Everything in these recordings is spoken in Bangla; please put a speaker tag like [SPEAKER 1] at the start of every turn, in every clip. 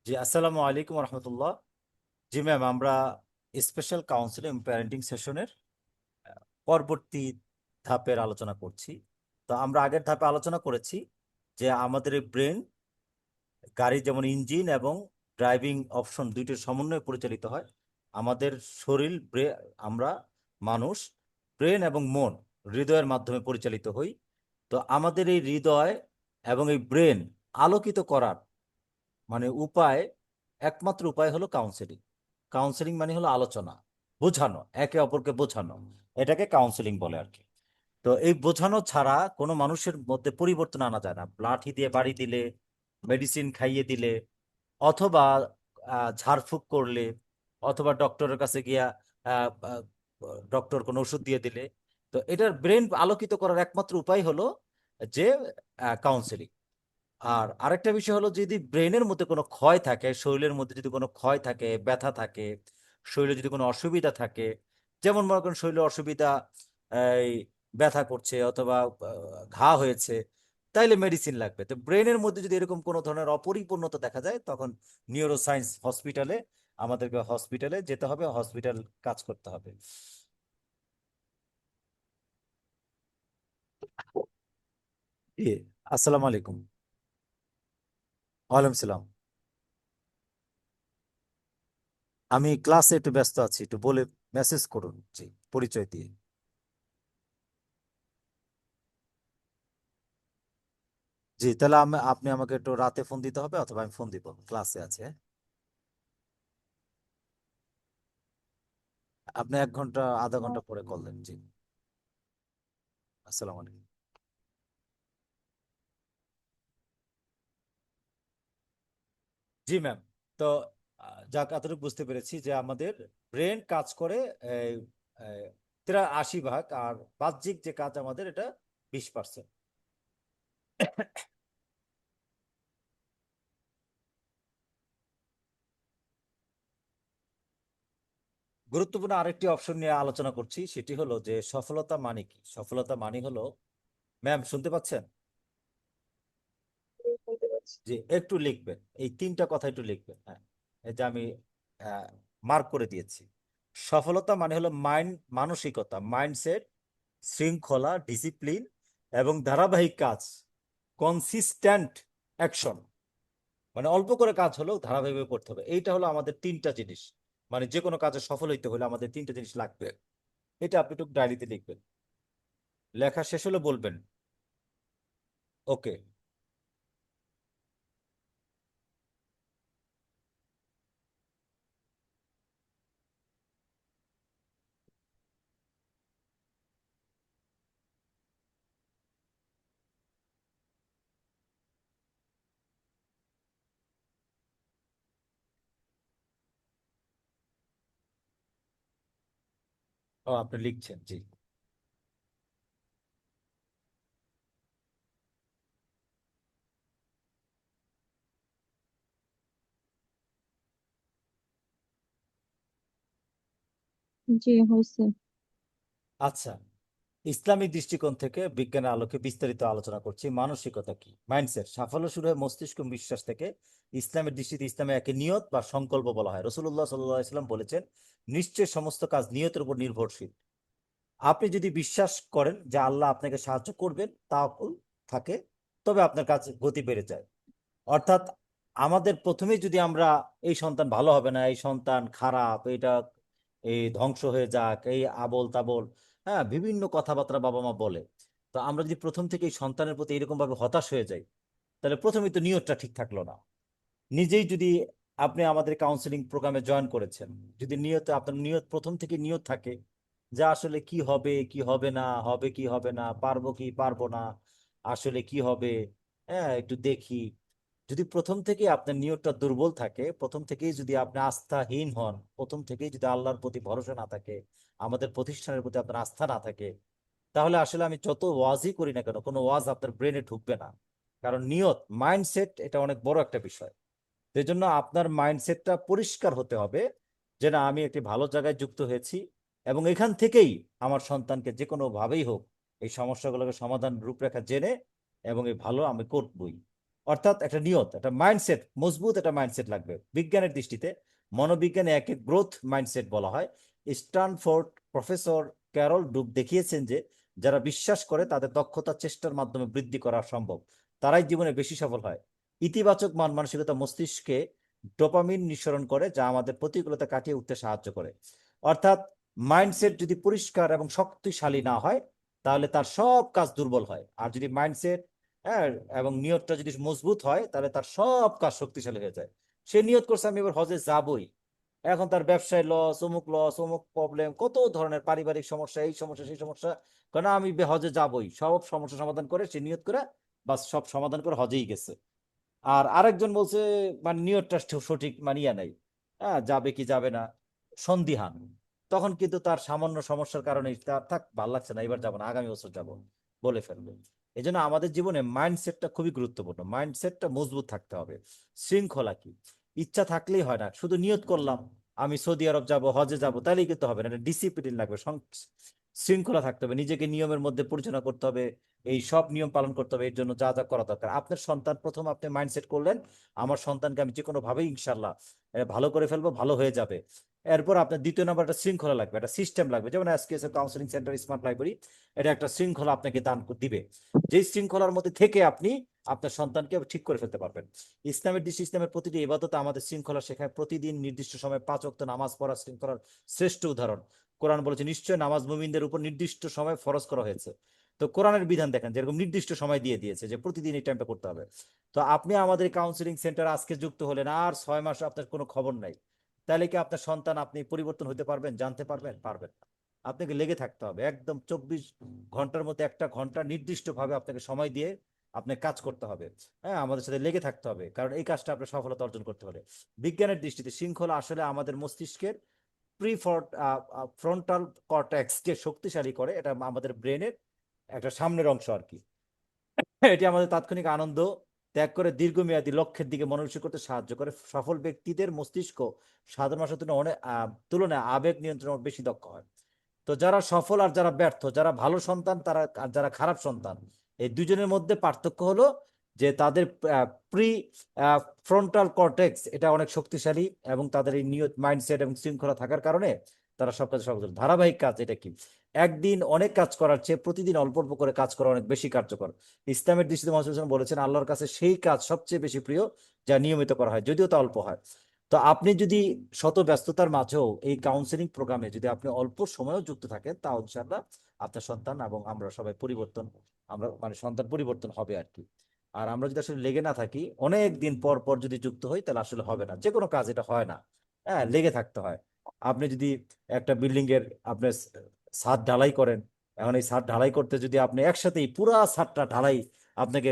[SPEAKER 1] জি, আসসালামু আলাইকুম রহমতুল্লাহ। জি ম্যাম, আমরা স্পেশাল কাউন্সিলিং প্যারেন্টিং সেশনের পরবর্তী ধাপের আলোচনা করছি। তো আমরা আগের ধাপে আলোচনা করেছি যে আমাদের এই ব্রেন গাড়ির যেমন ইঞ্জিন এবং ড্রাইভিং অপশন দুইটির সমন্বয়ে পরিচালিত হয়। আমাদের শরীর আমরা মানুষ ব্রেন এবং মন হৃদয়ের মাধ্যমে পরিচালিত হই। তো আমাদের এই হৃদয় এবং এই ব্রেন আলোকিত করার উপায়, একমাত্র উপায় হলো কাউন্সেলিং। কাউন্সেলিং মানে হলো আলোচনা, বোঝানো, একে অপরকে বোঝানো। এটাকে কাউন্সেলিং বলে আর কি। তো এই বোঝানো ছাড়া কোনো মানুষের মধ্যে পরিবর্তন আনা যায় না। লাঠি দিয়ে বাড়ি দিলে, মেডিসিন খাইয়ে দিলে, অথবা ঝাড়ফুঁক করলে, অথবা ডক্টরের কাছে গিয়া ডক্টর কোনো ওষুধ দিয়ে দিলে। তো এটার ব্রেন আলোকিত করার একমাত্র উপায় হলো যে কাউন্সেলিং। আর আরেকটা বিষয় হলো, যদি ব্রেনের মধ্যে কোনো ক্ষয় থাকে, শরীরের মধ্যে যদি কোনো ক্ষয় থাকে, ব্যথা থাকে, শরীরে যদি কোনো অসুবিধা থাকে, যেমন মনে করেন শরীরে অসুবিধা, এই ব্যথা করছে অথবা ঘা হয়েছে, তাইলে মেডিসিন লাগবে। তো ব্রেনের মধ্যে যদি এরকম কোনো ধরনের অপরিপূর্ণতা দেখা যায়, তখন নিউরোসায়েন্স হসপিটালে, আমাদেরকে হসপিটালে যেতে হবে, হসপিটাল কাজ করতে হবে। জি, আসসালামু আলাইকুম। ওয়ালাইকুম সালাম। আমি ক্লাসে একটু ব্যস্ত আছি, একটু বলে মেসেজ করুন। জি, পরিচয় দিয়ে। জি, তাহলে আপনি আমাকে একটু রাতে ফোন দিতে হবে, অথবা আমি ফোন দিব, ক্লাসে আছে। আপনি 1 ঘন্টা আধা ঘন্টা পরে কল দেন। জি, আসসালামু আলাইকুম। জি ম্যাম। তো যাক, এতটুকু বুঝতে পেরেছি যে আমাদের ব্রেন কাজ করে এই, এই, 80 ভাগ, আর বাহ্যিক যে কাজ আমাদের এটা 20%। গুরুত্বপূর্ণ আরেকটি অপশন নিয়ে আলোচনা করছি, সেটি হলো যে সফলতা মানে কি। সফলতা মানে হলো, ম্যাম শুনতে পাচ্ছেন?
[SPEAKER 2] বলতে পারছি।
[SPEAKER 1] যে একটু লিখবেন, এই 3টা কথা একটু লিখবেন। হ্যাঁ, এই যে আমি মার্ক করে দিয়েছি। সফলতা মানে হলো মানসিকতা, মাইন্ডসেট, শৃঙ্খলা, ডিসিপ্লিন এবং ধারাবাহিক কাজ, কনসিস্টেন্ট অ্যাকশন। অল্প করে কাজ হলেও ধারাবাহিকভাবে করতে হবে। এইটা হলো আমাদের 3টা জিনিস। যে কোনো কাজে সফল হইতে হলে আমাদের 3টা জিনিস লাগবে। এটা আপনি একটু ডায়েরিতে লিখবেন। লেখা শেষ হলে বলবেন। ওকে। ও, আপনি লিখছেন। জি।
[SPEAKER 2] জি, হয়েছে।
[SPEAKER 1] আচ্ছা, ইসলামিক দৃষ্টিকোণ থেকে বিজ্ঞানের আলোকে বিস্তারিত আলোচনা করছি। মানসিকতা কি, মাইন্ডসেট। সাফল্য শুরু হয় মস্তিষ্ক বিশ্বাস থেকে। ইসলামের দৃষ্টিতে ইসলামে একে নিয়ত বা সংকল্প বলা হয়। রাসূলুল্লাহ সাল্লাল্লাহু আলাইহি সাল্লাম বলেছেন, নিশ্চয় সমস্ত কাজ নিয়তের উপর নির্ভরশীল। আপনি যদি বিশ্বাস করেন যে আল্লাহ আপনাকে সাহায্য করবেন, তাওয়াক্কুল থাকে, তবে আপনার কাছে গতি বেড়ে যায়। অর্থাৎ আমাদের প্রথমেই যদি আমরা, এই সন্তান ভালো হবে না, এই সন্তান খারাপ, এটা এই ধ্বংস হয়ে যাক, এই আবোল তাবোল, হ্যাঁ, বিভিন্ন কথাবার্তা বাবা মা বলে। তো আমরা যদি প্রথম থেকে এই সন্তানের প্রতি এরকম ভাবে হতাশ হয়ে যাই, তাহলে প্রথমেই তো নিয়তটা ঠিক থাকলো না। নিজেই যদি, আপনি আমাদের কাউন্সিলিং প্রোগ্রামে জয়েন করেছেন, যদি আপনার নিয়ত প্রথম থেকে নিয়ত থাকে যে আসলে কি হবে কি হবে না, হবে কি হবে না, পারবো কি পারবো না, আসলে কি হবে, হ্যাঁ একটু দেখি। যদি প্রথম থেকে আপনার নিয়তটা দুর্বল থাকে, প্রথম থেকেই যদি আপনি আস্থাহীন হন, প্রথম থেকেই যদি আল্লাহর প্রতি ভরসা না থাকে, আমাদের প্রতিষ্ঠানের প্রতি আপনার আস্থা না থাকে, তাহলে আসলে আমি যত ওয়াজই করি না কেন, কোনো ওয়াজ আপনার ব্রেনে ঢুকবে না। কারণ নিয়ত, মাইন্ডসেট, এটা অনেক বড় একটা বিষয়। সেই জন্য আপনার মাইন্ডসেটটা পরিষ্কার হতে হবে যে না, আমি একটি ভালো জায়গায় যুক্ত হয়েছি, এবং এখান থেকেই আমার সন্তানকে যে কোনো ভাবেই হোক এই সমস্যাগুলোকে সমাধান রূপরেখা জেনে এবং এই ভালো আমি করবই। অর্থাৎ একটা নিয়ত, একটা মাইন্ডসেট, মজবুত একটা মাইন্ডসেট লাগবে। বিজ্ঞানের দৃষ্টিতে মনোবিজ্ঞানে একে গ্রোথ মাইন্ডসেট বলা হয়। স্ট্যানফোর্ড প্রফেসর ক্যারল ডুক দেখিয়েছেন যে যারা বিশ্বাস করে তাদের দক্ষতা চেষ্টার মাধ্যমে বৃদ্ধি করা সম্ভব, তারাই জীবনে বেশি সফল হয়। ইতিবাচক মন মানসিকতা মস্তিষ্কে ডোপামিন নিঃসরণ করে, যা আমাদের প্রতিকূলতা কাটিয়ে উঠতে সাহায্য করে। অর্থাৎ মাইন্ডসেট যদি পরিষ্কার এবং শক্তিশালী না হয়, তাহলে তার সব কাজ দুর্বল হয়। আর যদি মাইন্ডসেট, হ্যাঁ, এবং নিয়তটা যদি মজবুত হয়, তাহলে তার সব কাজ শক্তিশালী হয়ে যায়। সে নিয়ত করছে আমি এবার হজে যাবই, এখন তার ব্যবসায় লস, অমুক প্রবলেম, কত ধরনের পারিবারিক সমস্যা, এই সমস্যা সেই সমস্যা, কারণ আমি হজে যাবই, সব সমস্যা সমাধান করে সে নিয়ত করে, বাস সব সমাধান করে হজেই গেছে। আর আরেকজন বলছে মানে নিয়তটা সঠিক মানিয়া নাই, হ্যাঁ, যাবে কি যাবে না সন্দিহান, তখন কিন্তু তার সামান্য সমস্যার কারণে তার থাক ভাল লাগছে না, এবার যাবো না, আগামী বছর যাবো বলে ফেলবে। এই জন্য আমাদের জীবনে মাইন্ডসেটটা খুবই গুরুত্বপূর্ণ। মাইন্ডসেটটা মজবুত থাকতে হবে। শৃঙ্খলা কি? ইচ্ছা থাকলেই হয় না, শুধু নিয়ত করলাম আমি সৌদি আরব যাব, হজে যাব, তাহলেই কিন্তু হবে না। একটা ডিসিপ্লিন লাগবে, শৃঙ্খলা থাকতে হবে, নিজেকে নিয়মের মধ্যে পরিচালনা করতে হবে, এই সব নিয়ম পালন করতে হবে। এর জন্য যা যা করা দরকার, আপনার সন্তান প্রথম আপনি মাইন্ডসেট করলেন আমার সন্তানকে আমি যে কোনো ভাবে ইনশাল্লাহ ভালো করে ফেলবো, ভালো হয়ে যাবে। এরপর আপনার দ্বিতীয় নাম্বার একটা শৃঙ্খলা লাগবে, একটা সিস্টেম লাগবে। যেমন SKS counselling centre, smart library, এটা একটা শৃঙ্খলা আপনাকে দান দিবে। যেই শৃঙ্খলার মধ্যে থেকে আপনি আপনার সন্তানকে ঠিক করে ফেলতে পারবেন। ইসলামের দৃষ্টি, ইসলামের প্রতিটি ইবাদত আমাদের শৃঙ্খলা শেখায়। প্রতিদিন নির্দিষ্ট সময় 5 ওয়াক্ত নামাজ পড়া শৃঙ্খলার শ্রেষ্ঠ উদাহরণ। কোরআন বলেছে নিশ্চয় নামাজ মুমিনদের উপর নির্দিষ্ট সময় ফরজ করা হয়েছে। তো কোরআনের বিধান দেখেন, যেরকম নির্দিষ্ট সময় দিয়ে দিয়েছে যে প্রতিদিন এই টাইমটা করতে হবে। তো আপনি আমাদের কাউন্সিলিং সেন্টার আজকে যুক্ত হলেন, আর 6 মাস আপনার কোনো খবর নাই, তাহলে কি আপনার সন্তান আপনি পরিবর্তন হতে পারবেন, জানতে পারবেন? পারবেন না। আপনাকে লেগে থাকতে হবে একদম 24 ঘন্টার মধ্যে একটা ঘন্টা নির্দিষ্ট ভাবে আপনাকে সময় দিয়ে আপনাকে কাজ করতে হবে। হ্যাঁ, আমাদের সাথে লেগে থাকতে হবে, কারণ এই কাজটা আপনার সফলতা অর্জন করতে হলে। বিজ্ঞানের দৃষ্টিতে শৃঙ্খলা আসলে আমাদের মস্তিষ্কের ফ্রন্টাল কর্টেক্সকে শক্তিশালী করে। এটা আমাদের ব্রেনের একটা সামনের অংশ আর কি। এটি আমাদের তাৎক্ষণিক আনন্দ ত্যাগ করে দীর্ঘমেয়াদী লক্ষ্যের দিকে মনোনিবেশ করতে সাহায্য করে। সফল ব্যক্তিদের মস্তিষ্ক সাধারণ মানুষের তুলনায় তুলনায় আবেগ নিয়ন্ত্রণ বেশি দক্ষ হয়। তো যারা সফল আর যারা ব্যর্থ, যারা ভালো সন্তান তারা আর যারা খারাপ সন্তান, এই দুজনের মধ্যে পার্থক্য হলো যে তাদের প্রি ফ্রন্টাল কর্টেক্স এটা অনেক শক্তিশালী, এবং তাদের এই নিয়ত, মাইন্ডসেট এবং শৃঙ্খলা থাকার কারণে তারা সব কাজে সফল। ধারাবাহিক কাজ এটা কি? একদিন অনেক কাজ করার চেয়ে প্রতিদিন অল্প অল্প করে কাজ করা অনেক বেশি কার্যকর। ইসলামের দৃষ্টিতে মুহাম্মদ সাল্লাল্লাহু আলাইহি ওয়াসাল্লাম বলেছেন আল্লাহর কাছে সেই কাজ সবচেয়ে বেশি প্রিয় যা নিয়মিত করা হয়, যদিও তা অল্প হয়। তো আপনি যদি শত ব্যস্ততার মাঝেও এই কাউন্সিলিং প্রোগ্রামে যদি আপনি অল্প সময়ও যুক্ত থাকেন, তা ইনশাআল্লাহ আপনার সন্তান এবং আমরা সবাই পরিবর্তন, আমরা মানে সন্তান পরিবর্তন হবে আর কি। আর আমরা যদি আসলে লেগে না থাকি, অনেক দিন পর পর যদি যুক্ত হই, তাহলে আসলে হবে না। যে কোনো কাজ এটা হয় না, হ্যাঁ, লেগে থাকতে হয়। আপনি যদি একটা বিল্ডিং এর আপনার ছাদ ঢালাই করেন, এখন এই ছাদ ঢালাই করতে যদি আপনি একসাথেই পুরা ছাদটা ঢালাই, আপনাকে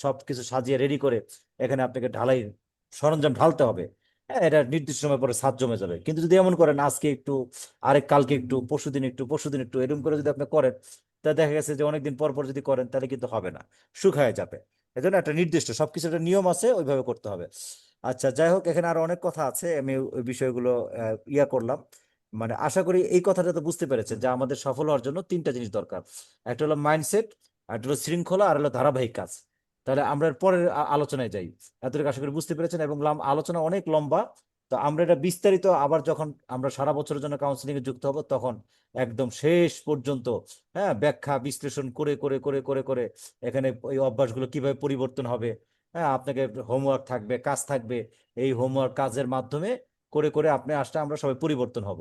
[SPEAKER 1] সবকিছু সাজিয়ে রেডি করে এখানে আপনাকে ঢালাই সরঞ্জাম ঢালতে হবে, হ্যাঁ, এটা নির্দিষ্ট সময় পরে ছাদ জমে যাবে। কিন্তু যদি এমন করেন আজকে একটু, আরেক কালকে একটু, পরশুদিন একটু, এরকম করে যদি আপনি করেন, তা দেখা গেছে যে অনেকদিন পর পর যদি করেন তাহলে কিন্তু হবে না, শুকায় যাবে। এজন্য একটা নির্দিষ্ট সবকিছু একটা নিয়ম আছে, ওইভাবে করতে হবে। আচ্ছা, যাই হোক, এখানে আরো অনেক কথা আছে, আমি ওই বিষয়গুলো ইয়া করলাম। মানে আশা করি এই কথাটা তো বুঝতে পেরেছেন যে আমাদের সফল হওয়ার জন্য 3টা জিনিস দরকার। একটা হলো মাইন্ডসেট, একটা হলো শৃঙ্খলা, আর হলো ধারাবাহিক কাজ। তাহলে আমরা এর পরের আলোচনায় যাই। এতটুকু আশা করি বুঝতে পেরেছেন, এবং আলোচনা অনেক লম্বা। তো আমরা এটা বিস্তারিত আবার যখন আমরা সারা বছরের জন্য কাউন্সিলিং এ যুক্ত হব, তখন একদম শেষ পর্যন্ত, হ্যাঁ, ব্যাখ্যা বিশ্লেষণ করে করে করে করে করে এখানে ওই অভ্যাসগুলো কিভাবে পরিবর্তন হবে, হ্যাঁ, আপনাকে হোমওয়ার্ক থাকবে, কাজ থাকবে, এই হোমওয়ার্ক কাজের মাধ্যমে করে করে আপনি আসলে আমরা সবাই পরিবর্তন হব।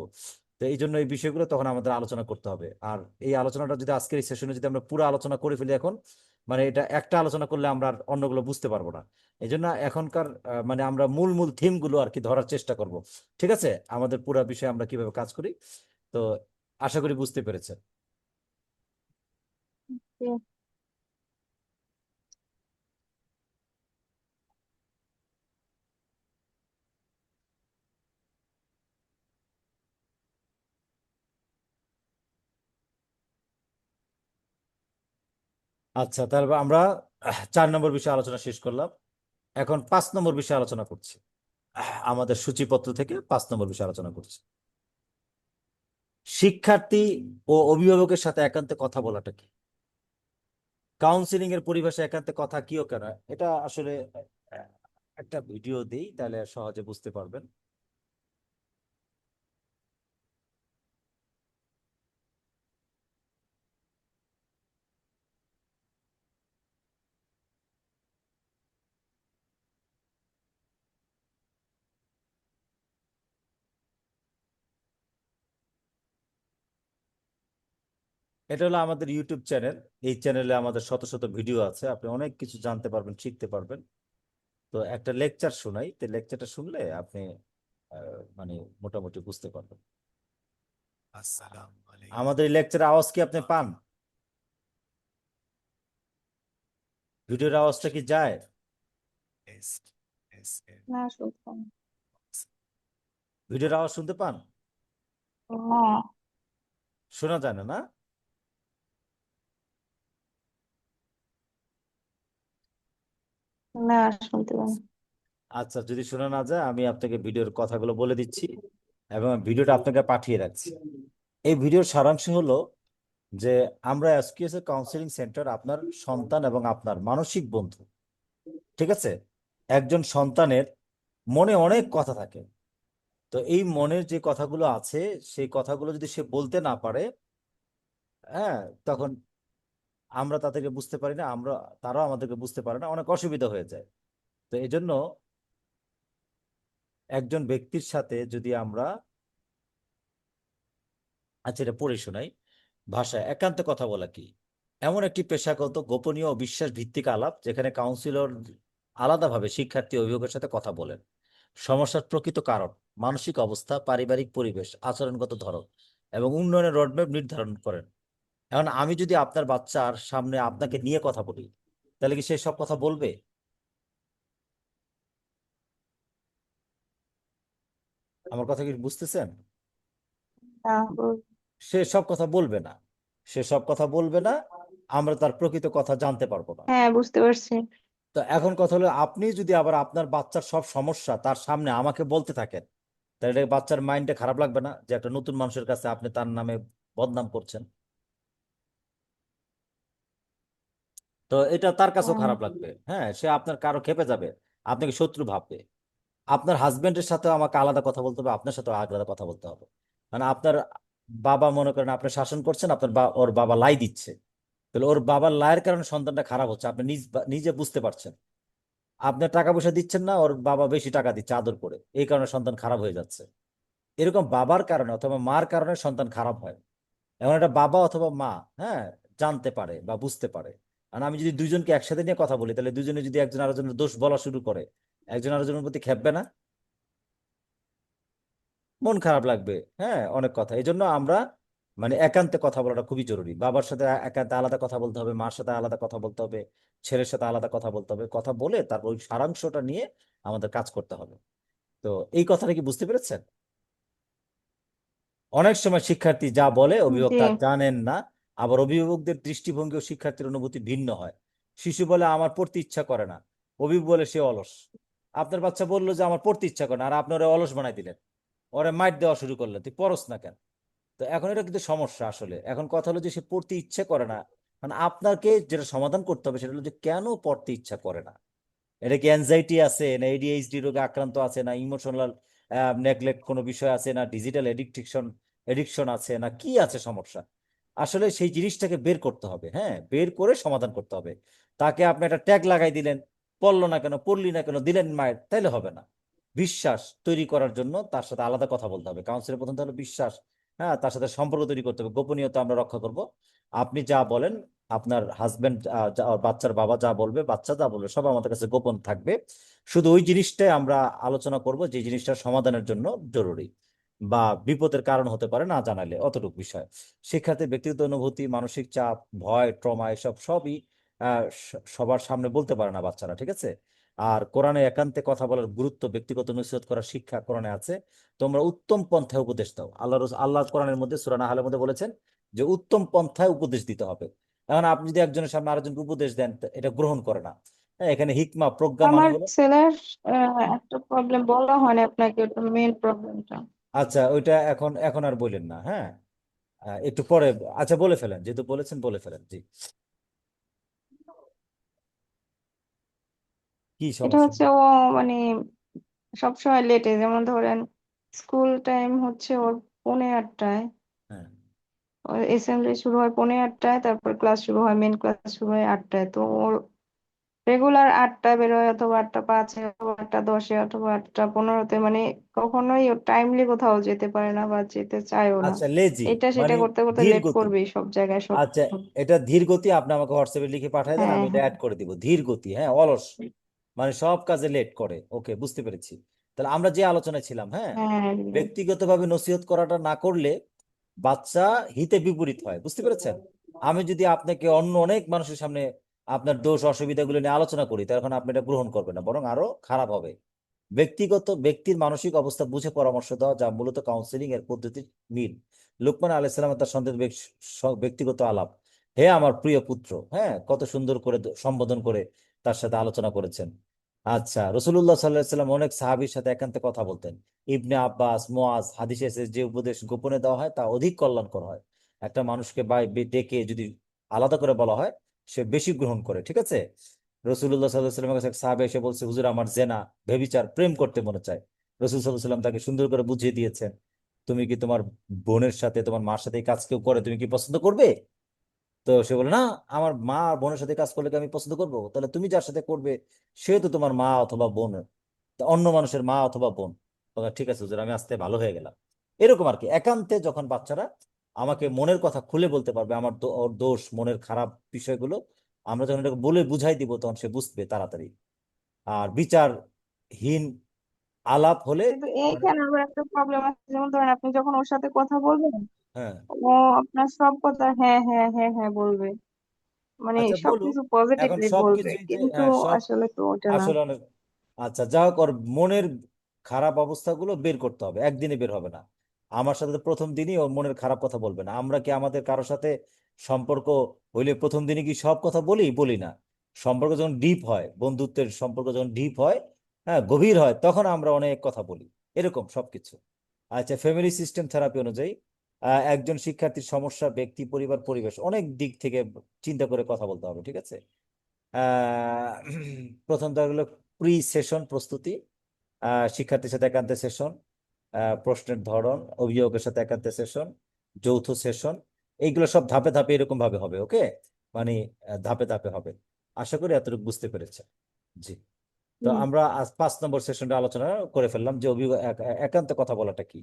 [SPEAKER 1] তো এই জন্য এই বিষয়গুলো তখন আমাদের আলোচনা করতে হবে। আর এই আলোচনাটা যদি আজকের এই সেশনে যদি আমরা পুরো আলোচনা করে ফেলি এখন, মানে এটা একটা আলোচনা করলে আমরা আর অন্যগুলো বুঝতে পারবো না। এই জন্য এখনকার মানে আমরা মূল মূল থিম গুলো আর কি ধরার চেষ্টা করব। ঠিক আছে, আমাদের পুরো বিষয়ে আমরা কিভাবে কাজ করি। তো আশা করি বুঝতে পেরেছেন।
[SPEAKER 2] জি।
[SPEAKER 1] আচ্ছা, তারপর আমরা 4 নম্বর বিষয়ে আলোচনা শেষ করলাম। এখন 5 নম্বর বিষয়ে আলোচনা করছি। আমাদের সূচিপত্র থেকে 5 নম্বর বিষয়ে আলোচনা করছি। শিক্ষার্থী ও অভিভাবকের সাথে একান্তে কথা বলাটা কি? কাউন্সিলিং এর পরিভাষা একান্তে কথা কি ও কেন, এটা আসলে আহ, একটা ভিডিও দিই, তাহলে সহজে বুঝতে পারবেন। এটা হলো আমাদের ইউটিউব চ্যানেল। এই চ্যানেলে আমাদের শত শত ভিডিও আছে, আপনি অনেক কিছু জানতে পারবেন, শিখতে পারবেন। তো একটা লেকচার শোনাই, তো লেকচারটা শুনলে আপনি মানে মোটামুটি বুঝতে পারবেন। আমাদের এই লেকচারের আওয়াজ কি আপনি পান? ভিডিওর আওয়াজটা কি যায়?
[SPEAKER 2] না, শুনতাম
[SPEAKER 1] ভিডিওর আওয়াজ শুনতে পান?
[SPEAKER 2] না।
[SPEAKER 1] শোনা যায় না, না?
[SPEAKER 2] না, শুনতে পাই না।
[SPEAKER 1] আচ্ছা, যদি শোনা না যায় আমি আপনাকে ভিডিওর কথাগুলো বলে দিচ্ছি এবং ভিডিওটা আপনাকে পাঠিয়ে রাখছি। এই ভিডিওর সারাংশ হলো যে আমরা এসকিউএস এর কাউন্সিলিং সেন্টার আপনার সন্তান এবং আপনার মানসিক বন্ধু। ঠিক আছে? একজন সন্তানের মনে অনেক কথা থাকে। তো এই মনের যে কথাগুলো আছে, সেই কথাগুলো যদি সে বলতে না পারে, হ্যাঁ, তখন আমরা তাদেরকে বুঝতে পারি না, তারাও আমাদেরকে বুঝতে পারে না, অনেক অসুবিধা হয়ে যায়। তো এই জন্য একজন ব্যক্তির সাথে যদি আমরা, আচ্ছা এটা পড়ে শোনাই। ভাষায় একান্তে কথা বলা কি? এমন একটি পেশাগত গোপনীয় ও বিশ্বাস ভিত্তিক আলাপ যেখানে কাউন্সিলর আলাদাভাবে শিক্ষার্থী ও অভিভাবকের সাথে কথা বলেন, সমস্যার প্রকৃত কারণ, মানসিক অবস্থা, পারিবারিক পরিবেশ, আচরণগত ধরন এবং উন্নয়নের রোডম্যাপ নির্ধারণ করেন। এখন আমি যদি আপনার বাচ্চার সামনে আপনাকে নিয়ে কথা বলি, তাহলে কি সে সব কথা বলবে? আমার কথা কি বুঝতেছেন?
[SPEAKER 2] না,
[SPEAKER 1] সে সব কথা বলবে না। সে সব কথা বলবে না। আমরা তার প্রকৃত কথা জানতে পারবো না।
[SPEAKER 2] হ্যাঁ, বুঝতে পারছি।
[SPEAKER 1] তো এখন কথা হলো, আপনি যদি আবার আপনার বাচ্চার সব সমস্যা তার সামনে আমাকে বলতে থাকেন, তাহলে এটা বাচ্চার মাইন্ডে খারাপ লাগবে না যে একটা নতুন মানুষের কাছে আপনি তার নামে বদনাম করছেন? তো এটা তার কাছেও
[SPEAKER 2] হুম।
[SPEAKER 1] খারাপ লাগবে, হ্যাঁ, সে আপনার কারো খেপে যাবে, আপনাকে শত্রু ভাববে। আপনার হাজবেন্ডের সাথে আমাকে আলাদা কথা বলতে হবে, আপনার সাথে আলাদা কথা বলতে হবে। মানে আপনার বাবা মনে করেন আপনি শাসন করছেন, ওর বাবা লাই দিচ্ছে, তাহলে ওর বাবার লায়ের কারণে সন্তানটা খারাপ হচ্ছে, আপনি নিজে বুঝতে পারছেন। আপনার টাকা পয়সা দিচ্ছেন না, ওর বাবা বেশি টাকা দিচ্ছে আদর করে, এই কারণে সন্তান খারাপ হয়ে যাচ্ছে। এরকম বাবার কারণে অথবা মার কারণে সন্তান খারাপ হয়। এমন একটা বাবা অথবা মা, হ্যাঁ, জানতে পারে বা বুঝতে পারে। আর আমি যদি দুইজনকে একসাথে নিয়ে কথা বলি, তাহলে দুজনে যদি একজন আরেকজনের দোষ বলা শুরু করে, একজন আরেকজনের প্রতি খেপবে না? মন খারাপ লাগবে। হ্যাঁ, অনেক কথা। এই জন্য আমরা মানে একান্তে কথা বলাটা খুবই জরুরি। বাবার সাথে একান্তে আলাদা কথা বলতে হবে, মার সাথে আলাদা কথা বলতে হবে, ছেলের সাথে আলাদা কথা বলতে হবে। কথা বলে তারপর ওই সারাংশটা নিয়ে আমাদের কাজ করতে হবে। তো এই কথাটা কি বুঝতে পেরেছেন? অনেক সময় শিক্ষার্থী যা বলে অভিভাবক
[SPEAKER 2] জি।
[SPEAKER 1] তা জানেন না। আবার অভিভাবকদের দৃষ্টিভঙ্গি ও শিক্ষার্থীর অনুভূতি ভিন্ন হয়। শিশু বলে আমার পড়তে ইচ্ছা করে না, অভিভাবক বলে সে অলস। আপনার বাচ্চা বললো যে আমার পড়তে ইচ্ছা করে না, আর আপনি ওরে অলস বানাই দিলেন, ওরে মাইর দেওয়া শুরু করলেন, তুই পড়স না কেন? তো এখন এটা কিন্তু সমস্যা আসলে। এখন কথা হলো যে সে পড়তে ইচ্ছে করে না, মানে আপনাকে যেটা সমাধান করতে হবে সেটা হলো যে কেন পড়তে ইচ্ছা করে না। এটা কি অ্যাংজাইটি আছে, না এডিএইচডি রোগে আক্রান্ত আছে, না ইমোশনাল নেগলেক্ট কোনো বিষয় আছে, না ডিজিটাল এডিকশন আছে, না কি আছে সমস্যা? আসলে সেই জিনিসটাকে বের করতে হবে, হ্যাঁ, বের করে সমাধান করতে হবে। তাকে আপনি একটা ট্যাগ লাগাই দিলেন, পড়লো না কেন, পড়লি না কেন, দিলেন মায়ের, তাইলে হবে না। বিশ্বাস তৈরি করার জন্য তার সাথে আলাদা কথা বলতে হবে। কাউন্সিলের প্রথম হলো বিশ্বাস। হ্যাঁ, তার সাথে সম্পর্ক তৈরি করতে হবে, গোপনীয়তা আমরা রক্ষা করব। আপনি যা বলেন, আপনার হাজবেন্ড, বাচ্চার বাবা যা বলবে, বাচ্চা যা বলবে, সব আমাদের কাছে গোপন থাকবে। শুধু ওই জিনিসটাই আমরা আলোচনা করব যে জিনিসটা সমাধানের জন্য জরুরি বা বিপদের কারণ হতে পারে না জানালে, অতটুকু বিষয়। শিক্ষার্থীর ব্যক্তিগত অনুভূতি, মানসিক চাপ, ভয়, ট্রমা, এসব সবই সবার সামনে বলতে পারে না বাচ্চারা, ঠিক আছে? আর কোরআনে একান্তে কথা বলার গুরুত্ব, ব্যক্তিগত নসিহত করার শিক্ষা কোরআনে আছে। তোমরা উত্তম পন্থায় উপদেশ দাও। আল্লাহ কোরআনের মধ্যে সূরা নাহলের মধ্যে বলেছেন যে উত্তম পন্থায় উপদেশ দিতে হবে। এখন আপনি যদি একজনের সামনে আরেকজনকে উপদেশ দেন, তো এটা গ্রহণ করে না। হ্যাঁ, এখানে হিকমা প্রজ্ঞা মানে
[SPEAKER 2] আমার
[SPEAKER 1] হলো।
[SPEAKER 2] ছেলের একটা প্রবলেম বলা হয়নি আপনাকে, ওটা মেইন প্রবলেমটা।
[SPEAKER 1] আচ্ছা, ওইটা এখন এখন আর বললেন না, হ্যাঁ। একটু পরে। আচ্ছা, বলে ফেলেন, যেহেতু বলেছেন বলে ফেলেন, জি। কি
[SPEAKER 2] এটা
[SPEAKER 1] সমস্যা?
[SPEAKER 2] হচ্ছে ও মানে সবসময় লেটে, যেমন ধরেন স্কুল টাইম হচ্ছে ওর 8:45।
[SPEAKER 1] হ্যাঁ।
[SPEAKER 2] অ্যাসেম্বলি শুরু হয় 8:45, তারপর ক্লাস শুরু হয়, মেন ক্লাস শুরু হয় 8টায়। তো ওর রেগুলার 8টায় বেরোয়, অথবা 8:05-এ, অথবা 8:10-এ, অথবা 8:15-তে, মানে কখনোই ও টাইমলি কোথাও যেতে পারে না বা যেতে চায়ও না।
[SPEAKER 1] আচ্ছা, লেজি
[SPEAKER 2] এটা সেটা
[SPEAKER 1] মানে
[SPEAKER 2] করতে করতে
[SPEAKER 1] ধীর
[SPEAKER 2] লেট
[SPEAKER 1] গতি।
[SPEAKER 2] করবেই সব জায়গায় সব।
[SPEAKER 1] আচ্ছা, এটা ধীর গতি। আপনি আমাকে হোয়াটসঅ্যাপে লিখে পাঠিয়ে দেন,
[SPEAKER 2] হ্যাঁ
[SPEAKER 1] আমি এটা
[SPEAKER 2] হ্যাঁ
[SPEAKER 1] অ্যাড করে দিব। ধীর গতি, হ্যাঁ, অলস, মানে সব কাজে লেট করে। ওকে, বুঝতে পেরেছি। তাহলে আমরা যে আলোচনায় ছিলাম, হ্যাঁ,
[SPEAKER 2] হ্যাঁ।
[SPEAKER 1] ব্যক্তিগতভাবে নসিহত করাটা না করলে বাচ্চা হিতে বিপরীত হয়, বুঝতে পেরেছেন? আমি যদি আপনাকে অন্য অনেক মানুষের সামনে আপনার দোষ অসুবিধাগুলো নিয়ে আলোচনা করি, তখন আপনি এটা গ্রহণ করবেন না, বরং আরো খারাপ হবে। ব্যক্তির মানসিক অবস্থা বুঝে পরামর্শ দেওয়া, যা মূলত কাউন্সিলিং এর পদ্ধতির মিল। লোকমান আলাইহিস সালাম তার সন্তান ব্যক্তিগত আলাপ, হে আমার প্রিয় পুত্র, হ্যাঁ, কত সুন্দর করে সম্বোধন করে তার সাথে আলোচনা করেছেন। আচ্ছা, রসুল্লাহ সাল্লাহ সাল্লাম অনেক সাহাবীর সাথে একান্তে কথা বলতেন। ইবনে আব্বাস, মুআজ, হাদিসে এসে যে উপদেশ গোপনে দেওয়া হয় তা অধিক কল্যাণকর হয়। একটা মানুষকে ডেকে যদি আলাদা করে বলা হয়, সে বেশি গ্রহণ করে, ঠিক আছে? রসুল্লাহ সাল্লাহ সাল্লামের কাছে এক সাহাবা এসে বলছে, হুজুর, আমার জেনা, ব্যভিচার, প্রেম করতে মনে চায়। রসুল সাল্লাহ সাল্লাম তাকে সুন্দর করে বুঝিয়ে দিয়েছেন, তুমি কি তোমার বোনের সাথে, তোমার মার সাথে এই কাজ কেউ করে, তুমি কি পছন্দ করবে? তো সে বলে, না, আমার মা আর বোনের সাথে কাজ করলে কি আমি পছন্দ করবো? তাহলে তুমি যার সাথে করবে সে তো তোমার মা অথবা বোন, তা অন্য মানুষের মা অথবা বোন। বলে, ঠিক আছে হুজুর, আমি আস্তে ভালো হয়ে গেলাম। এরকম আর কি, একান্তে যখন বাচ্চারা আমাকে মনের কথা খুলে বলতে পারবে, আমার ওর দোষ, মনের খারাপ বিষয়গুলো আমরা যখন এটাকে বলে বুঝাই দিব, তখন সে বুঝবে তাড়াতাড়ি। আর বিচারহীন আলাপ হলে
[SPEAKER 2] কিন্তু এইখানে আবার একটা প্রবলেম আছে, যেমন ধরেন আপনি যখন ওর সাথে কথা বলবেন,
[SPEAKER 1] হ্যাঁ।
[SPEAKER 2] ও আপনার সব কথা হ্যাঁ হ্যাঁ হ্যাঁ হ্যাঁ বলবে, মানে
[SPEAKER 1] আচ্ছা, বলুক।
[SPEAKER 2] সবকিছু
[SPEAKER 1] এখন
[SPEAKER 2] পজিটিভলি বলবে,
[SPEAKER 1] সবকিছুই যে,
[SPEAKER 2] কিন্তু
[SPEAKER 1] হ্যাঁ, সব
[SPEAKER 2] আসলে তো ওটা না।
[SPEAKER 1] আসলে অনেক, আচ্ছা, যা হোক, ওর মনের খারাপ অবস্থাগুলো বের করতে হবে, একদিনে বের হবে না। আমার সাথে তো প্রথম দিনই ওর মনের খারাপ কথা বলবে না। আমরা কি আমাদের কারোর সাথে সম্পর্ক হইলে প্রথম দিনই কি সব কথা বলি? বলি না। সম্পর্ক যখন ডিপ হয়, বন্ধুত্বের সম্পর্ক যখন ডিপ হয়, হ্যাঁ, গভীর হয়, তখন আমরা অনেক কথা বলি। এরকম সবকিছু। আচ্ছা, ফ্যামিলি সিস্টেম থেরাপি অনুযায়ী একজন শিক্ষার্থীর সমস্যা, ব্যক্তি, পরিবার, পরিবেশ, অনেক দিক থেকে চিন্তা করে কথা বলতে হবে, ঠিক আছে? আহ প্রথমটা হলো প্রি সেশন প্রস্তুতি, শিক্ষার্থীর সাথে একান্তে সেশন, প্রশ্নের ধরন, অভিভাবকের সাথে একান্তে সেশন, যৌথ সেশন, এইগুলো সব ধাপে ধাপে এরকম ভাবে হবে, ওকে? মানে ধাপে ধাপে হবে। আশা করি এতটুকু বুঝতে পেরেছেন। জি। তো
[SPEAKER 2] হুম।
[SPEAKER 1] আমরা আজ 5 নম্বর সেশনটা আলোচনা করে ফেললাম যে একান্তে কথা বলাটা কি।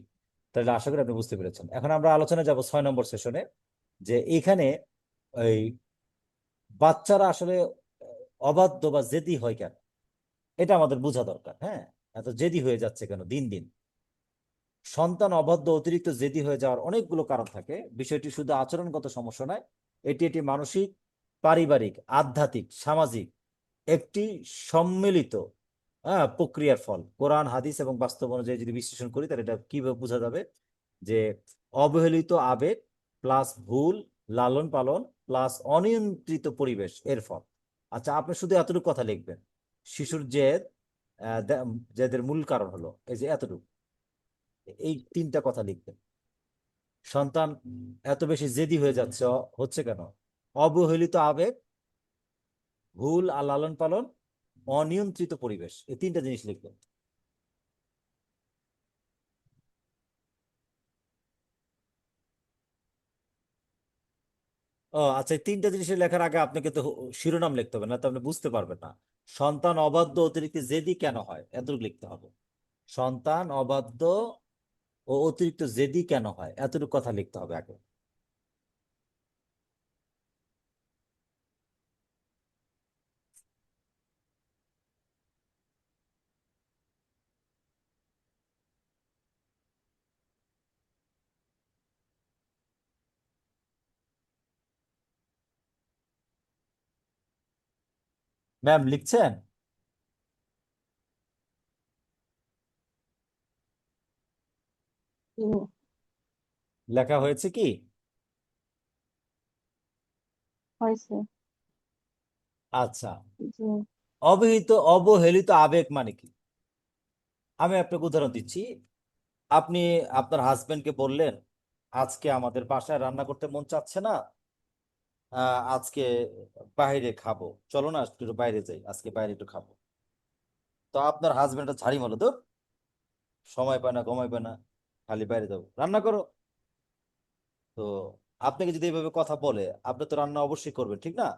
[SPEAKER 1] তাহলে আশা করি আপনি বুঝতে পেরেছেন। এখন আমরা আলোচনা যাব 6 নম্বর সেশনে, যে এইখানে ওই বাচ্চারা আসলে অবাধ্য বা জেদি হয় কেন, এটা আমাদের বোঝা দরকার। হ্যাঁ, এত জেদি হয়ে যাচ্ছে কেন দিন দিন? সন্তান অবাধ্য, অতিরিক্ত জেদি হয়ে যাওয়ার অনেকগুলো কারণ থাকে। বিষয়টি শুধু আচরণগত সমস্যা নয়, এটি এটি মানসিক, পারিবারিক, আধ্যাত্মিক, সামাজিক একটি সম্মিলিত প্রক্রিয়ার ফল। কোরআন, হাদিস এবং বাস্তব অনুযায়ী যদি বিশ্লেষণ করি, তাহলে এটা কিভাবে বোঝা যাবে? যে অবহেলিত আবেগ প্লাস ভুল লালন পালন প্লাস অনিয়ন্ত্রিত পরিবেশ এর ফল। আচ্ছা, আপনি শুধু এতটুকু কথা লিখবেন। শিশুর জেদ, জেদের মূল কারণ হলো এই যে এতটুকু, এই 3টা কথা লিখবেন। সন্তান এত বেশি জেদি হয়ে যাচ্ছে, হচ্ছে কেন? অবহেলিত আবেগ, ভুল আর লালন পালন, অনিয়ন্ত্রিত পরিবেশ, এই 3টা জিনিস লিখবেন। ও আচ্ছা, এই 3টা জিনিসের লেখার আগে আপনাকে তো শিরোনাম লিখতে হবে, না তো আপনি বুঝতে পারবেন না। সন্তান অবাধ্য অতিরিক্ত জেদি কেন হয়, এতটুকু লিখতে হবে। সন্তান অবাধ্য ও অতিরিক্ত জেদি কেন হয়, এতটুকু কথা লিখতে হবে আগে। ম্যাম, লিখছেন?
[SPEAKER 2] হুম,
[SPEAKER 1] লেখা হয়েছে কি?
[SPEAKER 2] হয়েছে।
[SPEAKER 1] আচ্ছা।
[SPEAKER 2] জি।
[SPEAKER 1] অবহেলিত আবেগ মানে কি? আমি আপনাকে উদাহরণ দিচ্ছি। আপনি আপনার হাজবেন্ডকে বললেন, আজকে আমাদের বাসায় রান্না করতে মন চাচ্ছে না, আজকে বাইরে খাবো, চলো না একটু বাইরে যাই, আজকে বাইরে একটু খাবো। তো আপনার হাজবেন্ড ঝাড়ি মারলো, তো সময় পায় না, সময় পায় না, খালি বাইরে যাবো রান্না করো। তো আপনাকে যদি এইভাবে কথা বলে, আপনি তো রান্না অবশ্যই করবেন, ঠিক না?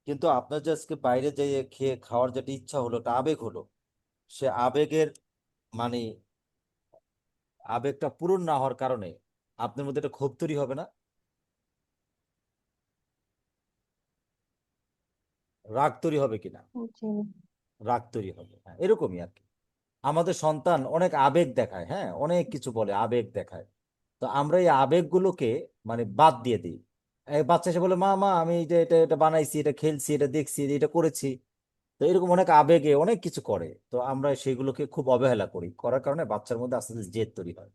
[SPEAKER 1] কিন্তু আপনার যে আজকে বাইরে যেয়ে খেয়ে খাওয়ার যেটা ইচ্ছা হলো, একটা আবেগ হলো, সে আবেগের মানে আবেগটা পূরণ না হওয়ার কারণে আপনার মধ্যে একটা ক্ষোভ তৈরি হবে না? রাগ তৈরি হবে কিনা?
[SPEAKER 2] জি।
[SPEAKER 1] রাগ তৈরি হবে, হ্যাঁ, এরকমই আর কি। আমাদের সন্তান অনেক আবেগ দেখায়, হ্যাঁ, অনেক কিছু বলে, আবেগ দেখায়। তো আমরা এই আবেগগুলোকে বাদ দিয়ে দিই। এই বাচ্চা এসে বলে, মা মা আমি এটা এটা এটা বানাইছি, এটা খেলছি, এটা দেখছি, এটা করেছি। তো এরকম অনেক আবেগে অনেক কিছু করে, তো আমরা সেগুলোকে খুব অবহেলা করি, করার কারণে বাচ্চার মধ্যে আস্তে আস্তে জেদ তৈরি হয়।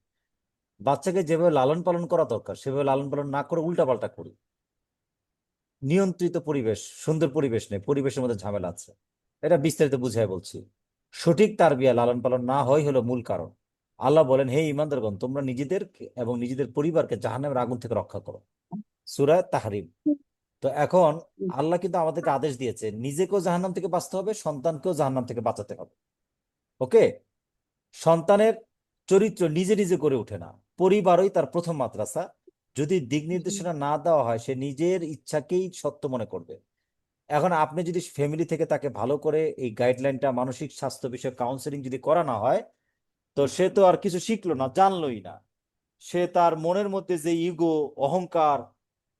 [SPEAKER 1] বাচ্চাকে যেভাবে লালন পালন করা দরকার সেভাবে লালন পালন না করে উল্টাপাল্টা করি। নিয়ন্ত্রিত পরিবেশ, সুন্দর পরিবেশ নেই, পরিবেশের মধ্যে ঝামেলা আছে। এটা বিস্তারিত বুঝাই বলছি। সঠিক তারবিয়া লালন পালন না হয় হলো মূল কারণ। আল্লাহ বলেন, হে ইমানদারগণ, তোমরা নিজেদের এবং নিজেদের পরিবারকে জাহান্নামের আগুন থেকে রক্ষা করো। সূরা তাহরিম। তো এখন আল্লাহ কিন্তু আমাদেরকে আদেশ দিয়েছে নিজেকেও জাহান্নাম থেকে বাঁচতে হবে, সন্তানকেও জাহান্নাম থেকে বাঁচাতে হবে। ওকে। সন্তানের চরিত্র নিজে নিজে গড়ে ওঠে না, পরিবারই তার প্রথম মাদ্রাসা। যদি দিক নির্দেশনা না দেওয়া হয়, সে নিজের ইচ্ছাকেই সত্য মনে করবে। এখন আপনি যদি ফ্যামিলি থেকে তাকে ভালো করে এই গাইডলাইনটা, মানসিক স্বাস্থ্য বিষয়ক কাউন্সেলিং যদি করা না হয়, তো সে তো আর কিছু শিখলো না, জানলোই না। সে তার মনের মধ্যে যে ইগো, অহংকার,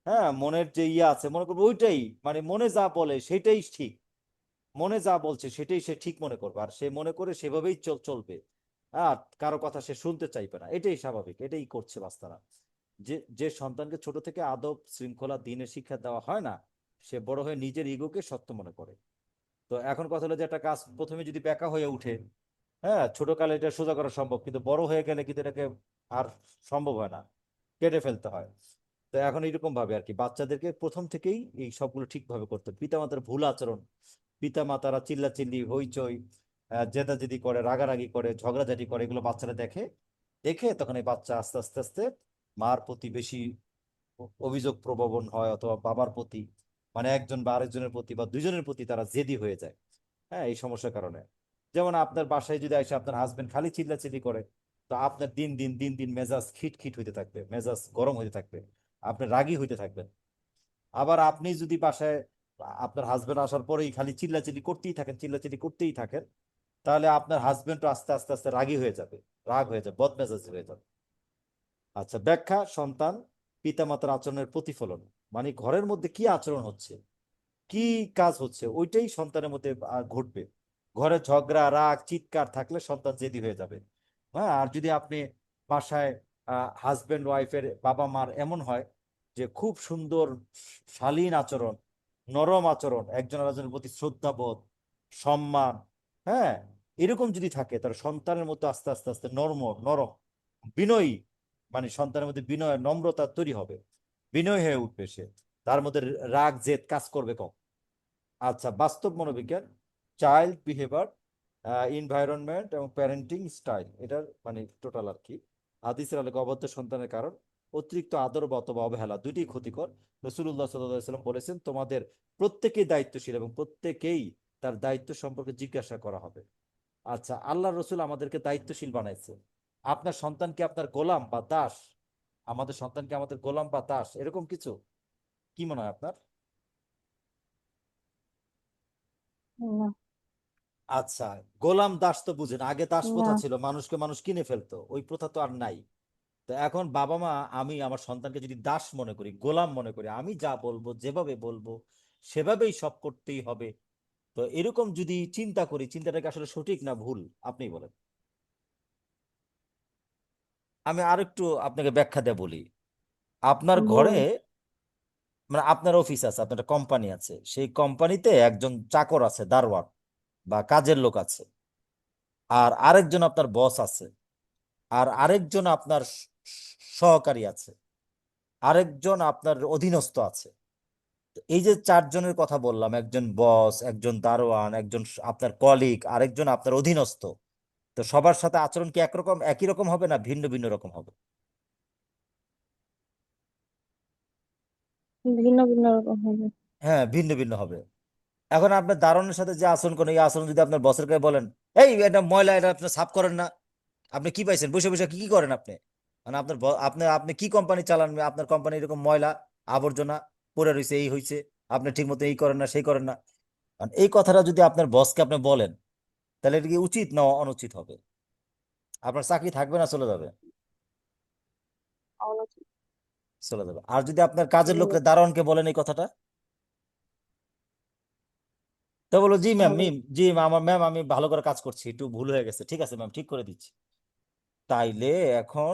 [SPEAKER 1] হ্যাঁ, মনের যে ইয়ে আছে, মনে করবে ওইটাই, মনে যা বলে সেটাই ঠিক, মনে যা বলছে সেটাই সে ঠিক মনে করবে, আর সে মনে করে সেভাবেই চলবে। আর কারো কথা সে শুনতে চাইবে না, এটাই স্বাভাবিক, এটাই করছে বাচ্চারা। যে যে সন্তানকে ছোট থেকে আদব শৃঙ্খলা দিনের শিক্ষা দেওয়া হয় না, সে বড় হয়ে নিজের ইগোকে সত্য মনে করে। তো এখন কথা হলো যে একটা কাজ প্রথমে যদি ব্যাকা হয়ে উঠে, হ্যাঁ, ছোট কালে এটা সোজা করা সম্ভব, কিন্তু বড় হয়ে গেলে কিন্তু এটাকে আর সম্ভব হয় না, কেটে ফেলতে হয়। তো এখন এইরকম ভাবে আর কি বাচ্চাদেরকে প্রথম থেকেই এই সবগুলো ঠিকভাবে করতে হবে। পিতামাতার ভুল আচরণ, পিতামাতারা চিল্লাচিল্লি, হইচই, জেদাজেদি করে, রাগারাগি করে, ঝগড়াঝাটি করে, এগুলো বাচ্চারা দেখে। দেখে তখন এই বাচ্চা আস্তে আস্তে আস্তে মার প্রতি বেশি অভিযোগ প্রবণ হয়, অথবা বাবার প্রতি, একজন বা আরেকজনের প্রতি বা দুইজনের প্রতি তারা জেদি হয়ে যায়। হ্যাঁ, এই সমস্যার কারণে। যেমন আপনার বাসায় যদি এসে আপনার হাজবেন্ড খালি চিল্লাচিল্লি করে, তো আপনার দিন দিন দিন দিন মেজাজ খিটখিট হইতে থাকবে, মেজাজ গরম হইতে থাকবে, আপনি রাগী হইতে থাকবেন। আবার আপনি যদি বাসায় আপনার হাজবেন্ড আসার পরেই খালি চিল্লাচিল্লি করতেই থাকেন, চিল্লাচিল্লি করতেই থাকেন, তাহলে আপনার হাজবেন্ডও আস্তে আস্তে আস্তে রাগী হয়ে যাবে, রাগ হয়ে যাবে, বদমেজাজি হয়ে যাবে। আচ্ছা, ব্যাখ্যা: সন্তান পিতামাতার আচরণের প্রতিফলন। ঘরের মধ্যে কি আচরণ হচ্ছে, কি কাজ হচ্ছে, ওইটাই সন্তানের মধ্যে ঘটবে। ঘরে ঝগড়া, রাগ, চিৎকার থাকলে সন্তান জেদি হয়ে যাবে। হ্যাঁ, আর যদি আপনি বাসায় হাজবেন্ড ওয়াইফের, বাবা মার এমন হয় যে খুব সুন্দর শালীন আচরণ, নরম আচরণ, একজন আরেকজনের প্রতি শ্রদ্ধাবোধ, সম্মান, হ্যাঁ, এরকম যদি থাকে, তাহলে সন্তানের মধ্যে আস্তে আস্তে আস্তে নরম, বিনয়ী, সন্তানের মধ্যে বিনয়, নম্রতা তৈরি হবে, বিনয় হয়ে উঠবে সে। তার মধ্যে রাগ জেদ কাজ করবে কম। আচ্ছা, বাস্তব মনোবিজ্ঞান: চাইল্ড বিহেভিয়ার, এনভায়রনমেন্ট এবং প্যারেন্টিং স্টাইল, এটার টোটাল আর কি। হাদিসের আলোকে অবাধ্য সন্তানের কারণ: অতিরিক্ত আদর বা অথবা অবহেলা, দুইটি ক্ষতিকর। রাসূলুল্লাহ সাল্লাল্লাহু আলাইহি সাল্লাম বলেছেন, তোমাদের প্রত্যেকেই দায়িত্বশীল এবং প্রত্যেকেই তার দায়িত্ব সম্পর্কে জিজ্ঞাসা করা হবে। আচ্ছা, আল্লাহ রসুল আমাদেরকে দায়িত্বশীল বানাইছে। আপনার সন্তান কি আপনার গোলাম বা দাস? আমাদের সন্তান কি আমাদের গোলাম বা দাস, এরকম কিছু? কি মনে হয় আপনার?
[SPEAKER 2] না।
[SPEAKER 1] আচ্ছা, গোলাম দাস তো বুঝেন, আগে দাস
[SPEAKER 2] না।
[SPEAKER 1] প্রথা ছিল, মানুষকে মানুষ কিনে ফেলতো, ওই প্রথা তো আর নাই। তো এখন বাবা মা, আমি আমার সন্তানকে যদি দাস মনে করি, গোলাম মনে করি, আমি যা বলবো, যেভাবে বলবো সেভাবেই সব করতেই হবে, তো এরকম যদি চিন্তা করি, চিন্তাটাকে আসলে সঠিক না ভুল, আপনি বলেন। আমি আরেকটু আপনাকে ব্যাখ্যা দিয়ে বলি। আপনার ঘরে,
[SPEAKER 2] ভুল।
[SPEAKER 1] আপনার অফিস আছে, আপনার একটা কোম্পানি আছে, সেই কোম্পানিতে একজন চাকর আছে, দারোয়ান বা কাজের লোক আছে, আর আরেকজন আপনার বস আছে, আর আরেকজন আপনার সহকারী আছে, আরেকজন আপনার অধীনস্থ আছে। তো এই যে চারজনের কথা বললাম, একজন বস, একজন দারোয়ান, একজন আপনার কলিগ, আরেকজন আপনার অধীনস্থ, তো সবার সাথে আচরণ কি একরকম, একই রকম হবে না ভিন্ন ভিন্ন রকম হবে?
[SPEAKER 2] ভিন্ন ভিন্ন রকম হবে।
[SPEAKER 1] হ্যাঁ, ভিন্ন ভিন্ন হবে। এখন আপনার দারোয়ানের সাথে যে আচরণ করেন, এই আচরণ যদি আপনার বসের কাছে বলেন, এই এটা ময়লা, এটা আপনি সাফ করেন না, আপনি কি পাইছেন, বসে বসে কি কি করেন আপনি, মানে আপনার আপনি আপনি কি কোম্পানি চালান, আপনার কোম্পানি এরকম ময়লা আবর্জনা পড়ে রয়েছে, এই হয়েছে, আপনি ঠিক মতো এই করেন না, সেই করেন না, কারণ এই কথাটা যদি আপনার বসকে আপনি বলেন, তাহলে এটা কি উচিত না অনুচিত হবে? আপনার চাকরি থাকবে না চলে যাবে?
[SPEAKER 2] অনুচিত
[SPEAKER 1] চলে যাবে। আর যদি আপনার কাজের
[SPEAKER 2] চলে
[SPEAKER 1] লোককে দারোয়ানকে বলেন এই কথাটা, তো বলো, জি ম্যাম,
[SPEAKER 2] হবে।
[SPEAKER 1] মিম, জি আমার ম্যাম, আমি ভালো করে কাজ করছি, একটু ভুল হয়ে গেছে, ঠিক আছে ম্যাম, ঠিক করে দিচ্ছি। তাইলে এখন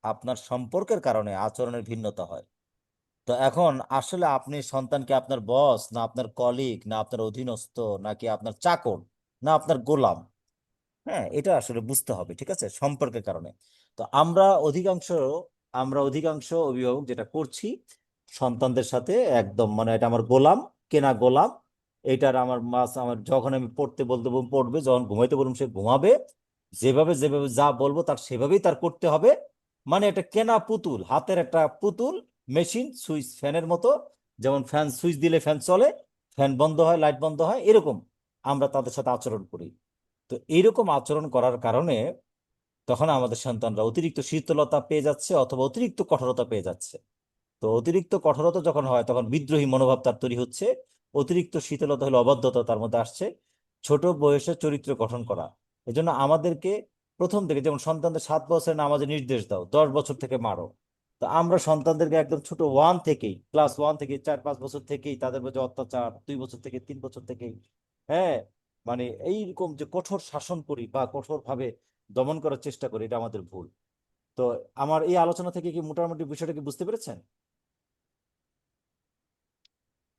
[SPEAKER 1] আপনার সম্পর্কের কারণে আচরণের ভিন্নতা হয়। তো এখন আসলে আপনি সন্তানকে আপনার বস, না আপনার কলিগ, না আপনার অধীনস্থ, নাকি আপনার চাকর, না আপনার গোলাম? হ্যাঁ, এটা আসলে বুঝতে হবে, ঠিক আছে, সম্পর্কের কারণে। তো আমরা অধিকাংশ অভিভাবক যেটা করছি, সন্তানদের সাথে একদম মানে এটা আমার গোলাম, কেনা গোলাম, এটার আমার মাস, আমার যখন আমি পড়তে বলতে বলবো পড়বে, যখন ঘুমাইতে বলবো সে ঘুমাবে, যেভাবে যেভাবে যা বলবো তার সেভাবেই তার করতে হবে। মানে এটা কেনা পুতুল, হাতের একটা পুতুল, মেশিন, সুইচ, ফ্যানের মতো, যেমন ফ্যান সুইচ দিলে ফ্যান চলে, ফ্যান বন্ধ হয়, লাইট বন্ধ হয়, এরকম আমরা তাদের সাথে আচরণ করি। তো এইরকম আচরণ করার কারণে তখন আমাদের সন্তানরা অতিরিক্ত শীতলতা পেয়ে যাচ্ছে অথবা অতিরিক্ত কঠোরতা পেয়ে যাচ্ছে। তো অতিরিক্ত কঠোরতা যখন হয় তখন বিদ্রোহী মনোভাব তার তৈরি হচ্ছে, অতিরিক্ত শীতলতা হলো অবাধ্যতা তার মধ্যে আসছে, ছোট বয়সে চরিত্র গঠন করা। এজন্য আমাদেরকে প্রথম থেকে, যেমন সন্তানদের 7 বছরের নামাজে নির্দেশ দাও, 10 বছর থেকে মারো। তো আমরা সন্তানদেরকে একদম ছোট ওয়ান থেকেই, ক্লাস 1 থেকে 4-5 বছর থেকেই তাদের প্রতি অত্যাচার, 2 বছর থেকে 3 বছর থেকেই, হ্যাঁ, মানে এইরকম যে কঠোর শাসন করি বা কঠোর ভাবে দমন করার চেষ্টা করি, এটা আমাদের ভুল। তো আমার এই আলোচনা থেকে কি মোটামুটি বিষয়টা কি বুঝতে পেরেছেন?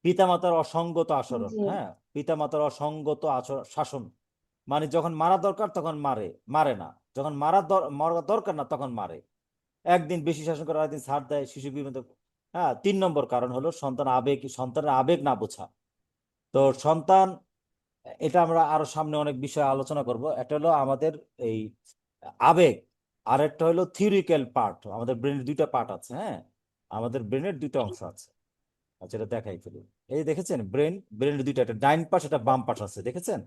[SPEAKER 1] পিতামাতার অসঙ্গত আচরণ,
[SPEAKER 2] জি।
[SPEAKER 1] হ্যাঁ, পিতামাতার অসঙ্গত আচরণ, শাসন, মানে যখন মারা দরকার তখন মারে, মারে না, যখন মারা দরকার না তখন মারে, একদিন বেশি শাসন করে আরেকদিন ছাড় দেয়, শিশু বিভিন্ন। হ্যাঁ, 3 নম্বর কারণ হলো সন্তানের আবেগ না বোঝা। তো সন্তান, এটা আমরা আরো সামনে অনেক বিষয়ে আলোচনা করব। একটা হলো আমাদের এই আবেগ, আর একটা হলো থিওরিক্যাল পার্ট। আমাদের ব্রেনের 2টা পার্ট আছে, হ্যাঁ, আমাদের ব্রেনের 2টা অংশ আছে। আচ্ছা, এটা দেখাই ফেলি। এই দেখেছেন, ব্রেনের 2টা, একটা ডাইন পাশ, একটা বাম পাশ আছে, দেখেছেন?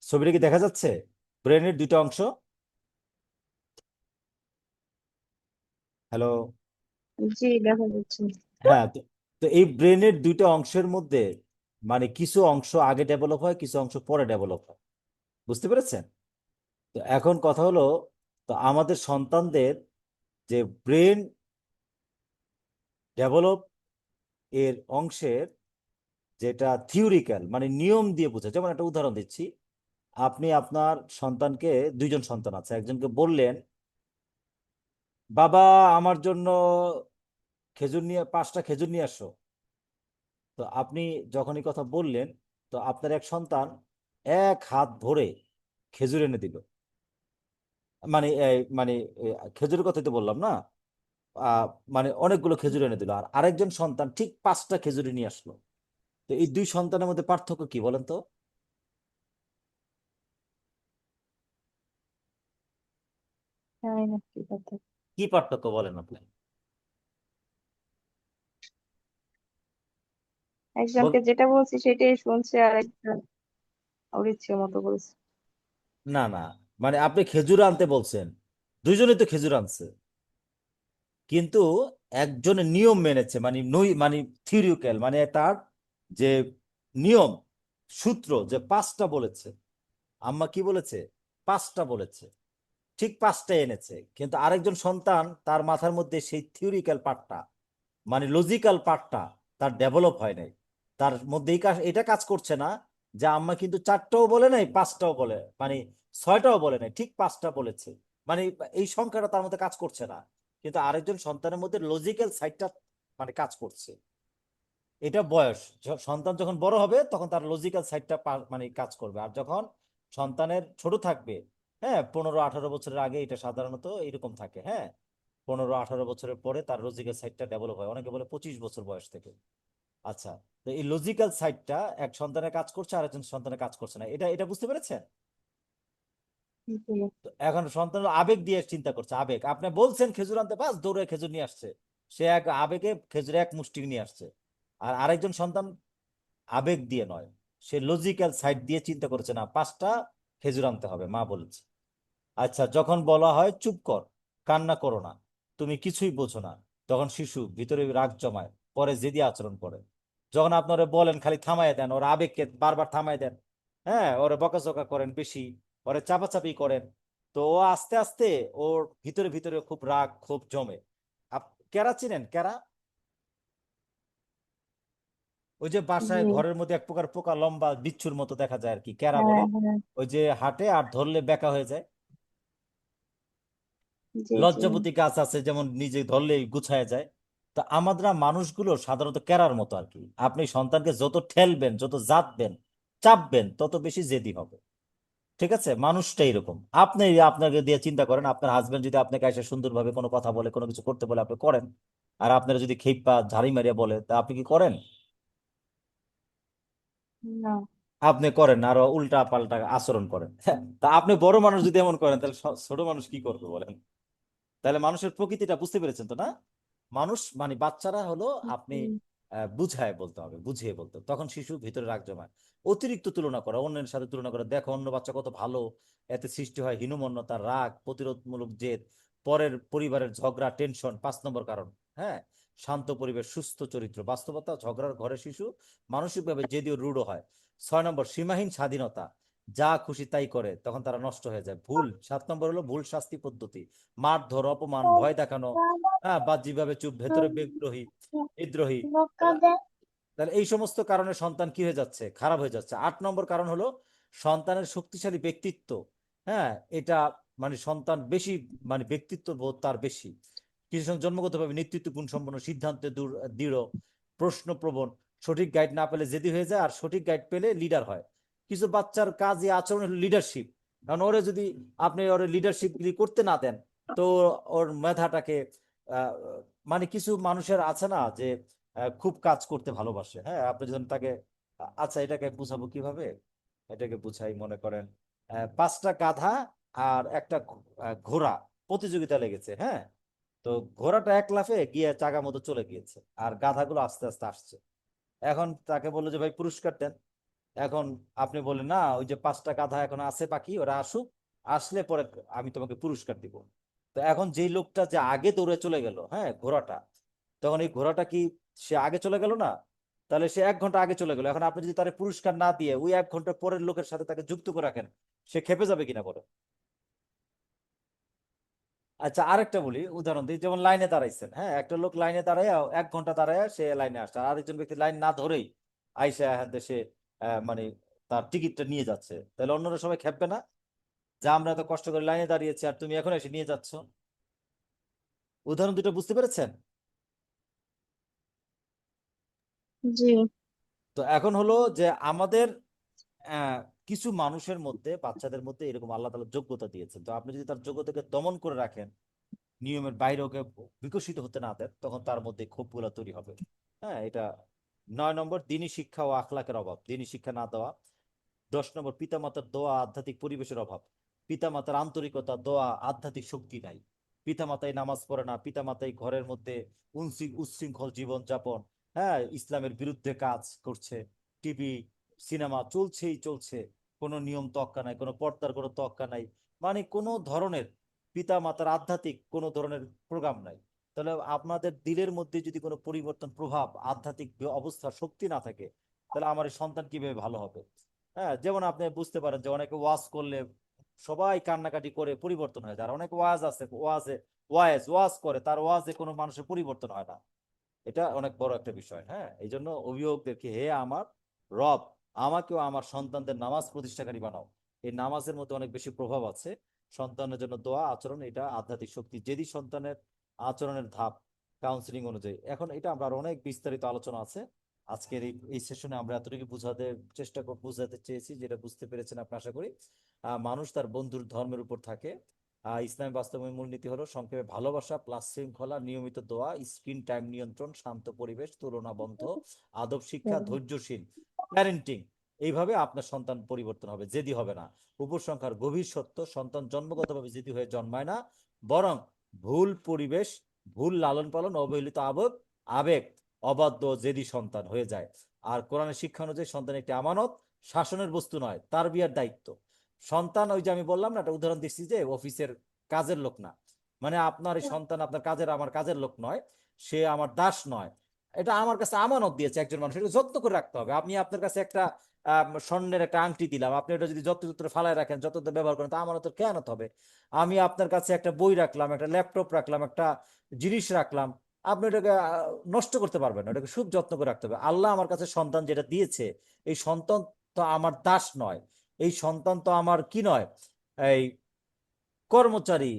[SPEAKER 1] ছবিটা কি দেখা যাচ্ছে? ব্রেনের 2টা অংশ। হ্যালো?
[SPEAKER 2] জি, দেখা যাচ্ছে।
[SPEAKER 1] হ্যাঁ, তো তো এই ব্রেনের 2টা অংশের মধ্যে মানে কিছু অংশ আগে ডেভেলপ হয়, কিছু অংশ পরে ডেভেলপ হয়, বুঝতে পেরেছেন? তো এখন কথা হলো, তো আমাদের সন্তানদের যে ব্রেন ডেভেলপ এর অংশের, যেটা থিওরিক্যাল মানে নিয়ম দিয়ে বোঝা, যেমন একটা উদাহরণ দিচ্ছি। আপনি আপনার সন্তানকে, 2জন সন্তান আছে, একজনকে বললেন, বাবা আমার জন্য খেজুর নিয়ে 5টা খেজুর নিয়ে আসো। তো আপনি যখন এই কথা বললেন, তো আপনার এক সন্তান এক হাত ভরে খেজুর এনে দিল, মানে মানে খেজুরের কথাই তো বললাম না, আহ, মানে অনেকগুলো খেজুর এনে দিল, আর আরেকজন সন্তান ঠিক 5টা খেজুরি নিয়ে আসলো। তো এই 2 সন্তানের মধ্যে পার্থক্য কি বলেন তো?
[SPEAKER 2] জানি না কি কথা।
[SPEAKER 1] কি পার্থক্য বলেন আপনি? বল।
[SPEAKER 2] একজনকে যেটা বলছি সেটাই শুনছে, আর একজন ওর ইচ্ছে মতো বলছে।
[SPEAKER 1] না না, মানে আপনি খেজুর আনতে বলছেন, 2জনই তো খেজুর আনছে, কিন্তু একজনের নিয়ম মেনেছে, মানে মানে থিওরিক্যাল, মানে তার যে নিয়ম, সূত্র, যে 5টা বলেছে, আম্মা কি বলেছে, 5টা বলেছে, ঠিক 5টা এনেছে, কিন্তু আরেকজন সন্তান তার মাথার মধ্যে সেই থিওরিক্যাল পার্টটা, মানে লজিক্যাল পার্টটা তার ডেভেলপ হয় নাই, তার মধ্যে এটা কাজ করছে না, যে আম্মা কিন্তু 4টাও বলে নাই, 5টাও বলে, মানে 6টাও বলে নাই, ঠিক 5টা বলেছে, মানে এই সংখ্যাটা তার মধ্যে কাজ করছে না, কিন্তু আরেকজন সন্তানের মধ্যে লজিক্যাল সাইডটা মানে কাজ করছে। এটা বয়স, সন্তান যখন বড় হবে তখন তার লজিক্যাল সাইডটা মানে কাজ করবে, আর যখন সন্তানের ছোট থাকবে, হ্যাঁ, 15-18 বছরের আগে এটা সাধারণত এরকম থাকে, হ্যাঁ, 15-18 বছরের পরে তার লজিক্যাল সাইডটা ডেভেলপ হয়, অনেকে বলে 25 বছর বয়স থেকে। আচ্ছা, তো এই লজিক্যাল সাইডটা এক সন্তানের কাজ করছে আর একজন সন্তানের কাজ করছে না, এটা এটা বুঝতে পেরেছেন?
[SPEAKER 2] জি।
[SPEAKER 1] তো এখন সন্তান আবেগ দিয়ে চিন্তা করছে, আবেগ, আপনি বলছেন খেজুর আনতে, বাস দৌড়ে খেজুর নিয়ে আসছে, সে এক আবেগে খেজুরে এক মুষ্টি নিয়ে আসছে, আর আরেকজন সন্তান আবেগ দিয়ে নয়, সে লজিক্যাল সাইড দিয়ে চিন্তা করেছে, না 5টা খেজুর আনতে হবে, মা বলেছে। আচ্ছা, যখন বলা হয় চুপ কর, কান্না করো না, তুমি কিছুই বোঝো না, তখন শিশু ভিতরে রাগ জমায়, পরে জেদি আচরণ করে। যখন আপনারা বলেন খালি থামায় দেন, ওর আবেগকে বারবার থামায় দেন, হ্যাঁ, ওরে বকাঝকা করেন বেশি, ওরে চাপাচাপি করেন, তো ও আস্তে আস্তে ওর ভিতরে ভিতরে খুব রাগ ক্ষোভ জমে। কেরা চিনেন, কেরা? ওই যে বাসায়
[SPEAKER 2] জি।
[SPEAKER 1] ঘরের মধ্যে এক প্রকার পোকা, লম্বা বিচ্ছুর মতো দেখা যায় আর কি, কেরা বলে।
[SPEAKER 2] হ্যাঁ, হ্যাঁ।
[SPEAKER 1] ওই যে হাঁটে আর ধরলে বেঁকা হয়ে যায়।
[SPEAKER 2] জি, জি।
[SPEAKER 1] লজ্জাপতি গাছ আছে যেমন, নিজে ধরলেই গুছায় যায়। তো আমরা মানুষগুলো সাধারণত কেরার মতো আর কি, আপনি সন্তানকে যত ঠেলবেন, যত জাতবেন, চাপবেন, তত বেশি জেদি হবে। ঠিক আছে, মানুষটা এরকম। আপনি আপনাকে দিয়ে চিন্তা করেন, আপনার হাজবেন্ড যদি আপনাকে এসে সুন্দরভাবে কোনো কথা বলে, কোনো কিছু করতে বলে, আপনি করেন। আর আপনারা যদি খেপা ঝাড়ি মারিয়া বলে, তা আপনি কি করেন?
[SPEAKER 2] না।
[SPEAKER 1] আপনি করেন না, আরো উল্টা পাল্টা আচরণ করেন। তা আপনি বড় মানুষ যদি এমন করেন, তাহলে ছোট মানুষ কি করবে বলেন? তাহলে মানুষের প্রকৃতিটা বুঝতে পেরেছেন তো, না? মানুষ মানে বাচ্চারা হলো, আপনি
[SPEAKER 2] হুম।
[SPEAKER 1] বুঝায় বলতে হবে, বুঝিয়ে বলতে হবে। তখন শিশু ভিতরে রাগ জমায়। অতিরিক্ত তুলনা করা, অন্যের সাথে তুলনা করা, দেখো অন্য বাচ্চা কত ভালো, এতে সৃষ্টি হয় হীনমন্যতা, রাগ, প্রতিরোধমূলক জেদ, পরের পরিবারের ঝগড়া, টেনশন। 5 নম্বর কারণ, হ্যাঁ, শান্ত পরিবেশ, সুস্থ চরিত্র, বাস্তবতা, ঝগড়ার ঘরে শিশু মানসিকভাবে জেদি ও রূঢ় হয়। 6 নম্বর সীমাহীন স্বাধীনতা, যা খুশি তাই করে, তখন তারা নষ্ট হয়ে যায়। ভুল, 7 নম্বর হলো ভুল শাস্তি পদ্ধতি, মারধর, অপমান, ভয় দেখানো, হ্যাঁ, বাহ্যিকভাবে চুপ, ভেতরে বিদ্রোহী, বিদ্রোহী। তাহলে তাহলে এই সমস্ত কারণে সন্তান কি হয়ে যাচ্ছে, খারাপ হয়ে যাচ্ছে। 8 নম্বর কারণ হলো সন্তানের শক্তিশালী ব্যক্তিত্ব, হ্যাঁ, এটা মানে সন্তান বেশি, মানে ব্যক্তিত্ব বোধ তার বেশি। কিছু সংখ্যক জন্মগতভাবে নেতৃত্ব গুণ সম্পন্ন, সিদ্ধান্তে দৃঢ়, প্রশ্নপ্রবণ, সঠিক গাইড না পেলে জেদি হয়ে যায়, আর সঠিক গাইড পেলে লিডার হয়। কিছু বাচ্চার কাজে আচরণ হলো লিডারশিপ, কারণ ওরে যদি আপনি ওর লিডারশিপ করতে না দেন, তো ওর মেধাটাকে আহ, মানে কিছু মানুষের আছে না যে খুব কাজ করতে ভালোবাসে, হ্যাঁ, আপনি যখন তাকে আচ্ছা, এটাকে বুঝাবো কিভাবে, এটাকে বুঝাই, মনে করেন 5টা গাধা আর একটা ঘোড়া প্রতিযোগিতা লেগেছে, হ্যাঁ, তো ঘোড়াটা এক লাফে গিয়ে চাকা মতো চলে গিয়েছে, আর গাধাগুলো আস্তে আস্তে আসছে। এখন তাকে বললো যে ভাই পুরস্কার দেন। এখন আপনি বললেন না, ওই যে 5টা গাধা এখন আছে বাকি, ওরা আসুক, আসলে পরে আমি তোমাকে পুরস্কার দিব। তো এখন যেই লোকটা যে আগে দৌড়ে চলে গেল, হ্যাঁ, ঘোড়াটা, তখন এই ঘোড়াটা কি, সে আগে চলে গেল না? তাহলে সে 1 ঘন্টা আগে চলে গেল। এখন আপনি যদি তার পুরস্কার না দিয়ে ওই 1 ঘন্টা পরের লোকের সাথে তাকে যুক্ত করে রাখেন, সে খেপে যাবে কিনা বলে? আচ্ছা, আরেকটা বলি, উদাহরণ দিই, যেমন লাইনে দাঁড়াইছেন, হ্যাঁ, একটা লোক লাইনে দাঁড়ায় 1 ঘন্টা দাঁড়ায়, সে লাইনে আসছে, আর আরেকজন ব্যক্তি লাইন না ধরেই আইসা এখান থেকে সে মানে তার টিকিটটা নিয়ে যাচ্ছে, তাহলে অন্যরা সবাই খেপবে না যে আমরা এত কষ্ট করে লাইনে দাঁড়িয়েছি আর তুমি এখন এসে নিয়ে যাচ্ছ? উদাহরণ দুটো বুঝতে পেরেছেন?
[SPEAKER 2] জি।
[SPEAKER 1] তো এখন হলো যে আমাদের আহ, কিছু মানুষের মধ্যে, বাচ্চাদের মধ্যে এরকম আল্লাহ তাআলা যোগ্যতা দিয়েছেন, তো আপনি যদি তার যোগ্যতাকে দমন করে রাখেন, নিয়মের বাইরে ওকে বিকশিত হতে না দেন, তখন তার মধ্যে ক্ষোভগুলো তৈরি হবে। হ্যাঁ, এটা। 9 নম্বর দিনী শিক্ষা ও আখলাকের অভাব, দিনী শিক্ষা না দেওয়া। 10 নম্বর পিতামাতার দোয়া, আধ্যাত্মিক পরিবেশের অভাব, পিতামাতার আন্তরিকতা, দোয়া, আধ্যাত্মিক শক্তি নাই। পিতামাতাই নামাজ পড়ে না, পিতামাতাই ঘরের মধ্যে উচ্ছৃঙ্খল জীবন যাপন, হ্যাঁ, ইসলামের বিরুদ্ধে কাজ করছে, টিভি সিনেমা চলছেই চলছে, কোনো নিয়ম তোয়াক্কা নাই, কোনো পর্দার কোনো তোয়াক্কা নাই, মানে কোনো ধরনের পিতা মাতার আধ্যাত্মিক কোনো ধরনের প্রোগ্রাম নাই। তাহলে আপনাদের দিলের মধ্যে যদি কোনো পরিবর্তন, প্রভাব, আধ্যাত্মিক অবস্থা, শক্তি না থাকে, তাহলে আমার এই সন্তান কিভাবে ভালো হবে? হ্যাঁ, যেমন আপনি বুঝতে পারেন যে অনেকে ওয়াজ করলে সবাই কান্নাকাটি করে পরিবর্তন হয়ে যায়, আর অনেক ওয়াজ আছে, ওয়াজ করে, তার ওয়াজে কোনো মানুষের পরিবর্তন হয় না। এটা অনেক বড় একটা বিষয়, হ্যাঁ, এই জন্য অভিভাবকদেরকে, হে আমার রব, আমাকেও আমার সন্তানদের নামাজ প্রতিষ্ঠাকারী বানাও। এই নামাজের মধ্যে অনেক বেশি প্রভাব আছে। সন্তানের জন্য দোয়া, আচরণ, এটা আধ্যাত্মিক শক্তি, যেদি সন্তানের আচরণের ধাপ, কাউন্সিলিং অনুযায়ী। এখন এটা আমরা আরো অনেক বিস্তারিত আলোচনা আছে, আজকের এই সেশনে আমরা এতটুকু বুঝাতে চেয়েছি, যেটা বুঝতে পেরেছেন আপনি আশা করি। মানুষ তার বন্ধুর ধর্মের উপর থাকে। ইসলামী বাস্তবের মূলনীতি হলো সংক্ষেপে ভালোবাসা প্লাস শৃঙ্খলা, নিয়মিত দোয়া, স্ক্রিন টাইম নিয়ন্ত্রণ, শান্ত পরিবেশ, তুলনা বন্ধ, আদব শিক্ষা, ধৈর্যশীল প্যারেন্টিং। এইভাবে আপনার সন্তান পরিবর্তন হবে, জেদি হবে না। উপসংহার গভীর সত্য, সন্তান জন্মগতভাবে জেদি হয়ে জন্মায় না, বরং ভুল পরিবেশ, ভুল লালন পালন, অবহেলিত আবেগ আবেগ অবাধ্য জেদি সন্তান হয়ে যায়। আর কোরআনের শিক্ষা অনুযায়ী সন্তান একটি আমানত, শাসনের বস্তু নয়, তার বিয়ার দায়িত্ব। সন্তান ওই যে আমি বললাম না, একটা উদাহরণ দিচ্ছি যে অফিসের কাজের লোক না, মানে আপনার এই সন্তান আপনার কাজের আমার কাজের লোক নয়, সে আমার দাস নয়, এটা আমার কাছে আমানত দিয়েছে একজন মানুষ, এটা যত্ন করে রাখতে হবে। আপনি আপনার কাছে একটা স্বর্ণের একটা আংটি দিলাম, আপনি এটা যদি যত্র যত্র ফালায় রাখেন, যত ব্যবহার করেন, তা আমানতের খেয়ানত হবে। আমি আপনার কাছে একটা বই রাখলাম, একটা ল্যাপটপ রাখলাম, একটা জিনিস রাখলাম, আপনি এটাকে নষ্ট করতে পারবেন না, এটাকে খুব যত্ন করে রাখতে হবে। আল্লাহ আমার কাছে সন্তান যেটা দিয়েছে, এই সন্তান তো আমার দাস নয়, এই সন্তান তো আমার কি নয়, এই কর্মচারী,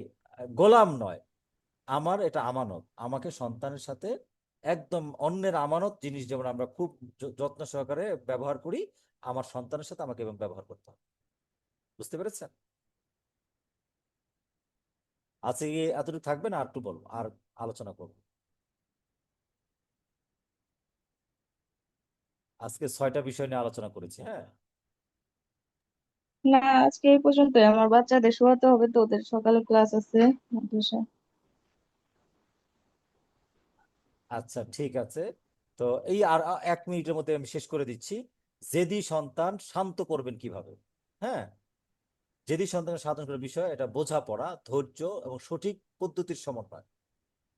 [SPEAKER 1] গোলাম নয়, আমার এটা আমানত। আমাকে সন্তানের সাথে একদম অন্যের আমানত জিনিস যেমন আমরা খুব যত্ন সহকারে ব্যবহার করি, আমার সন্তানের সাথে আমাকে এবং ব্যবহার করতে হবে। বুঝতে পেরেছেন? আজকে কি এতটুকু থাকবে না আর একটু বলবো, আর আলোচনা করবো? আজকে 6টা বিষয় নিয়ে আলোচনা করেছি, হ্যাঁ।
[SPEAKER 2] না, আজকে এই পর্যন্তই। আমার বাচ্চাদের শোয়াতে হবে, তো ওদের সকালে ক্লাস আছে মাদ্রাসা।
[SPEAKER 1] আচ্ছা ঠিক আছে। তো এই আর 1 মিনিটের মধ্যে আমি শেষ করে দিচ্ছি। জেদি সন্তান শান্ত করবেন কিভাবে? হ্যাঁ, জেদি সন্তানের শান্ত করার বিষয়, এটা বোঝাপড়া, ধৈর্য এবং সঠিক পদ্ধতির সমন্বয়।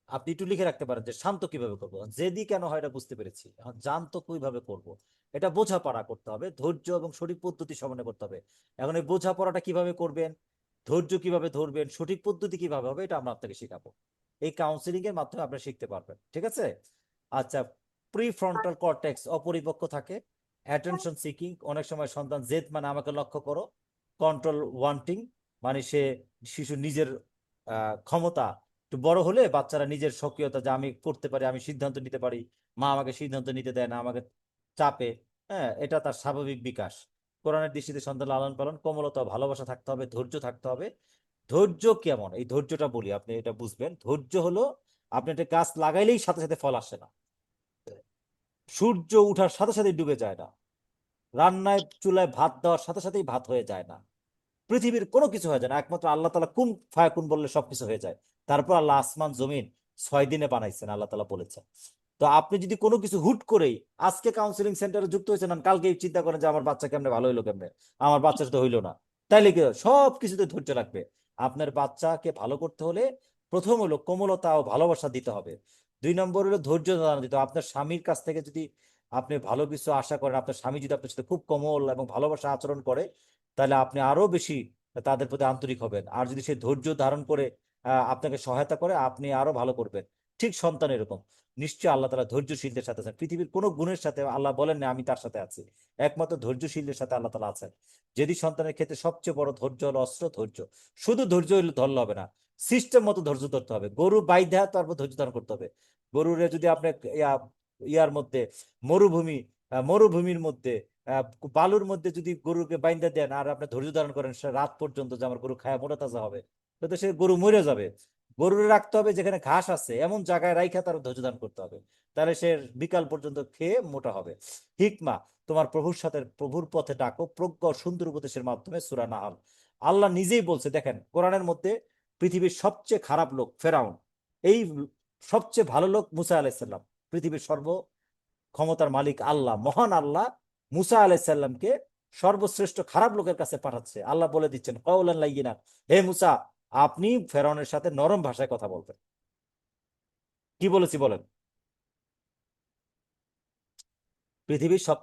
[SPEAKER 1] আপনি একটু লিখে রাখতে পারেন যে শান্ত কিভাবে করবো, জেদি কেন হয় এটা বুঝতে পেরেছি, এখন জানত কিভাবে করব। এটা বোঝাপড়া করতে হবে, ধৈর্য এবং সঠিক পদ্ধতি সমন্বয় করতে হবে। এখন এই বোঝাপড়াটা কিভাবে করবেন, ধৈর্য কিভাবে ধরবেন, সঠিক পদ্ধতি কিভাবে হবে, এটা আমরা আপনাকে শেখাবো। এই কাউন্সিলিং এর মাধ্যমে আপনি শিখতে পারবেন, ঠিক আছে? আচ্ছা, প্রি ফ্রন্টাল কর্টেক্স অপরিপক্ক থাকে। অ্যাটেনশন সিকিং, অনেক সময় সন্তান জেদ মানে আমাকে লক্ষ্য করো। কন্ট্রোল ওয়ান্টিং, মানে সে শিশু নিজের ক্ষমতা, একটু বড় হলে বাচ্চারা নিজের সক্রিয়তা, যে আমি করতে পারি, আমি সিদ্ধান্ত নিতে পারি, মা আমাকে সিদ্ধান্ত নিতে দেয় না, আমাকে চাপে, হ্যাঁ, এটা তার স্বাভাবিক বিকাশ। কোরআনের দৃষ্টিতে সন্তান লালন পালন, কোমলতা ও ভালোবাসা থাকতে হবে, ধৈর্য থাকতে হবে। ধৈর্য কেমন, এই ধৈর্যটা বলি, আপনি এটা বুঝবেন। ধৈর্য হলো, আপনি একটা গাছ লাগাইলেই সাথে সাথে ফল আসে না, সূর্য উঠার সাথে সাথে ডুবে যায় না, রান্নায় চুলায় ভাত দেওয়ার সাথে সাথেই ভাত হয়ে যায় না, পৃথিবীর কোনো কিছু হয়ে যায় না, একমাত্র আল্লাহ তালা কুন ফায়াকুন বললে সবকিছু হয়ে যায়। তারপর আল্লাহ আসমান জমিন 6 দিনে বানাইছেন, আল্লাহ তালা বলেছেন। তো আপনি যদি কোনো কিছু হুট করেই আজকে কাউন্সিলিং সেন্টারে যুক্ত হয়েছেন, আর কালকে চিন্তা করেন যে আমার বাচ্চা কেমনে ভালো হইলো, কেমনে আমার বাচ্চা তো হইলো না, তাইলে কি হয়? সব কিছুতে ধৈর্য রাখবে। আপনার বাচ্চাকে ভালো করতে হলে প্রথম হলো কোমলতা ও ভালোবাসা দিতে হবে। 2 নম্বর হলো ধৈর্য ধারণ দিতে হবে। আপনার স্বামীর কাছ থেকে যদি আপনি ভালো কিছু আশা করেন, আপনার স্বামী যদি আপনার সাথে খুব কোমল এবং ভালোবাসা আচরণ করে, তাহলে আপনি আরো বেশি তাদের প্রতি আন্তরিক হবেন। আর যদি সে ধৈর্য ধারণ করে আপনাকে সহায়তা করে, আপনি আরো ভালো করবেন। ঠিক সন্তান এরকম, নিশ্চয়ই আল্লাহ তাআলা ধৈর্যশীলদের সাথে আছেন। পৃথিবীর কোনো গুণের সাথে আল্লাহ বলেন না আমি তার সাথে আছি, একমাত্র ধৈর্যশীলদের সাথে আল্লাহ তাআলা আছেন। যদি সন্তানের ক্ষেত্রে সবচেয়ে বড় ধৈর্য হলো অস্ত্র, ধৈর্য। শুধু ধৈর্য হইলে ধরলে হবে না, সিস্টেম মতো ধৈর্য ধরতে হবে। গরু বাইধা তারপর ধৈর্য ধারণ করতে হবে। গরুরে যদি আপনি ইয়ার মধ্যে, মরুভূমি মরুভূমির মধ্যে, আহ, বালুর মধ্যে যদি গরুকে বাইন্ধা দেন আর আপনি ধৈর্য ধারণ করেন সে রাত পর্যন্ত, যে আমার গরু খায় মোটা তাজা হবে, তো সে গরু মরে যাবে। গরুরে রাখতে হবে যেখানে ঘাস আছে, এমন জায়গায় রাইখা তার ধৈর্য ধারণ করতে হবে, তাহলে সে বিকাল পর্যন্ত খেয়ে মোটা হবে। হিকমা, তোমার প্রভুর সাথে প্রভুর পথে ডাকো, প্রজ্ঞা ও সুন্দর উপদেশের মাধ্যমে। সূরা নাহল। আল্লাহ নিজেই বলছে, দেখেন কোরআনের মধ্যে, পৃথিবীর সবচেয়ে খারাপ লোক ফেরাউন, এই সবচেয়ে ভালো লোক মুসা আলাইসাল্লাম। পৃথিবীর সর্ব ক্ষমতার মালিক আল্লাহ, মহান আল্লাহ মুসা আলাইসাল্লামকে সর্বশ্রেষ্ঠ খারাপ লোকের কাছে পাঠাচ্ছে। আল্লাহ বলে দিচ্ছেন কওলান লাইয়িনা, হে মুসা, আপনি ফেরাউনের সাথে নরম ভাষায় কথা বলবেন। কি বলেছি বলেন? পৃথিবীর সব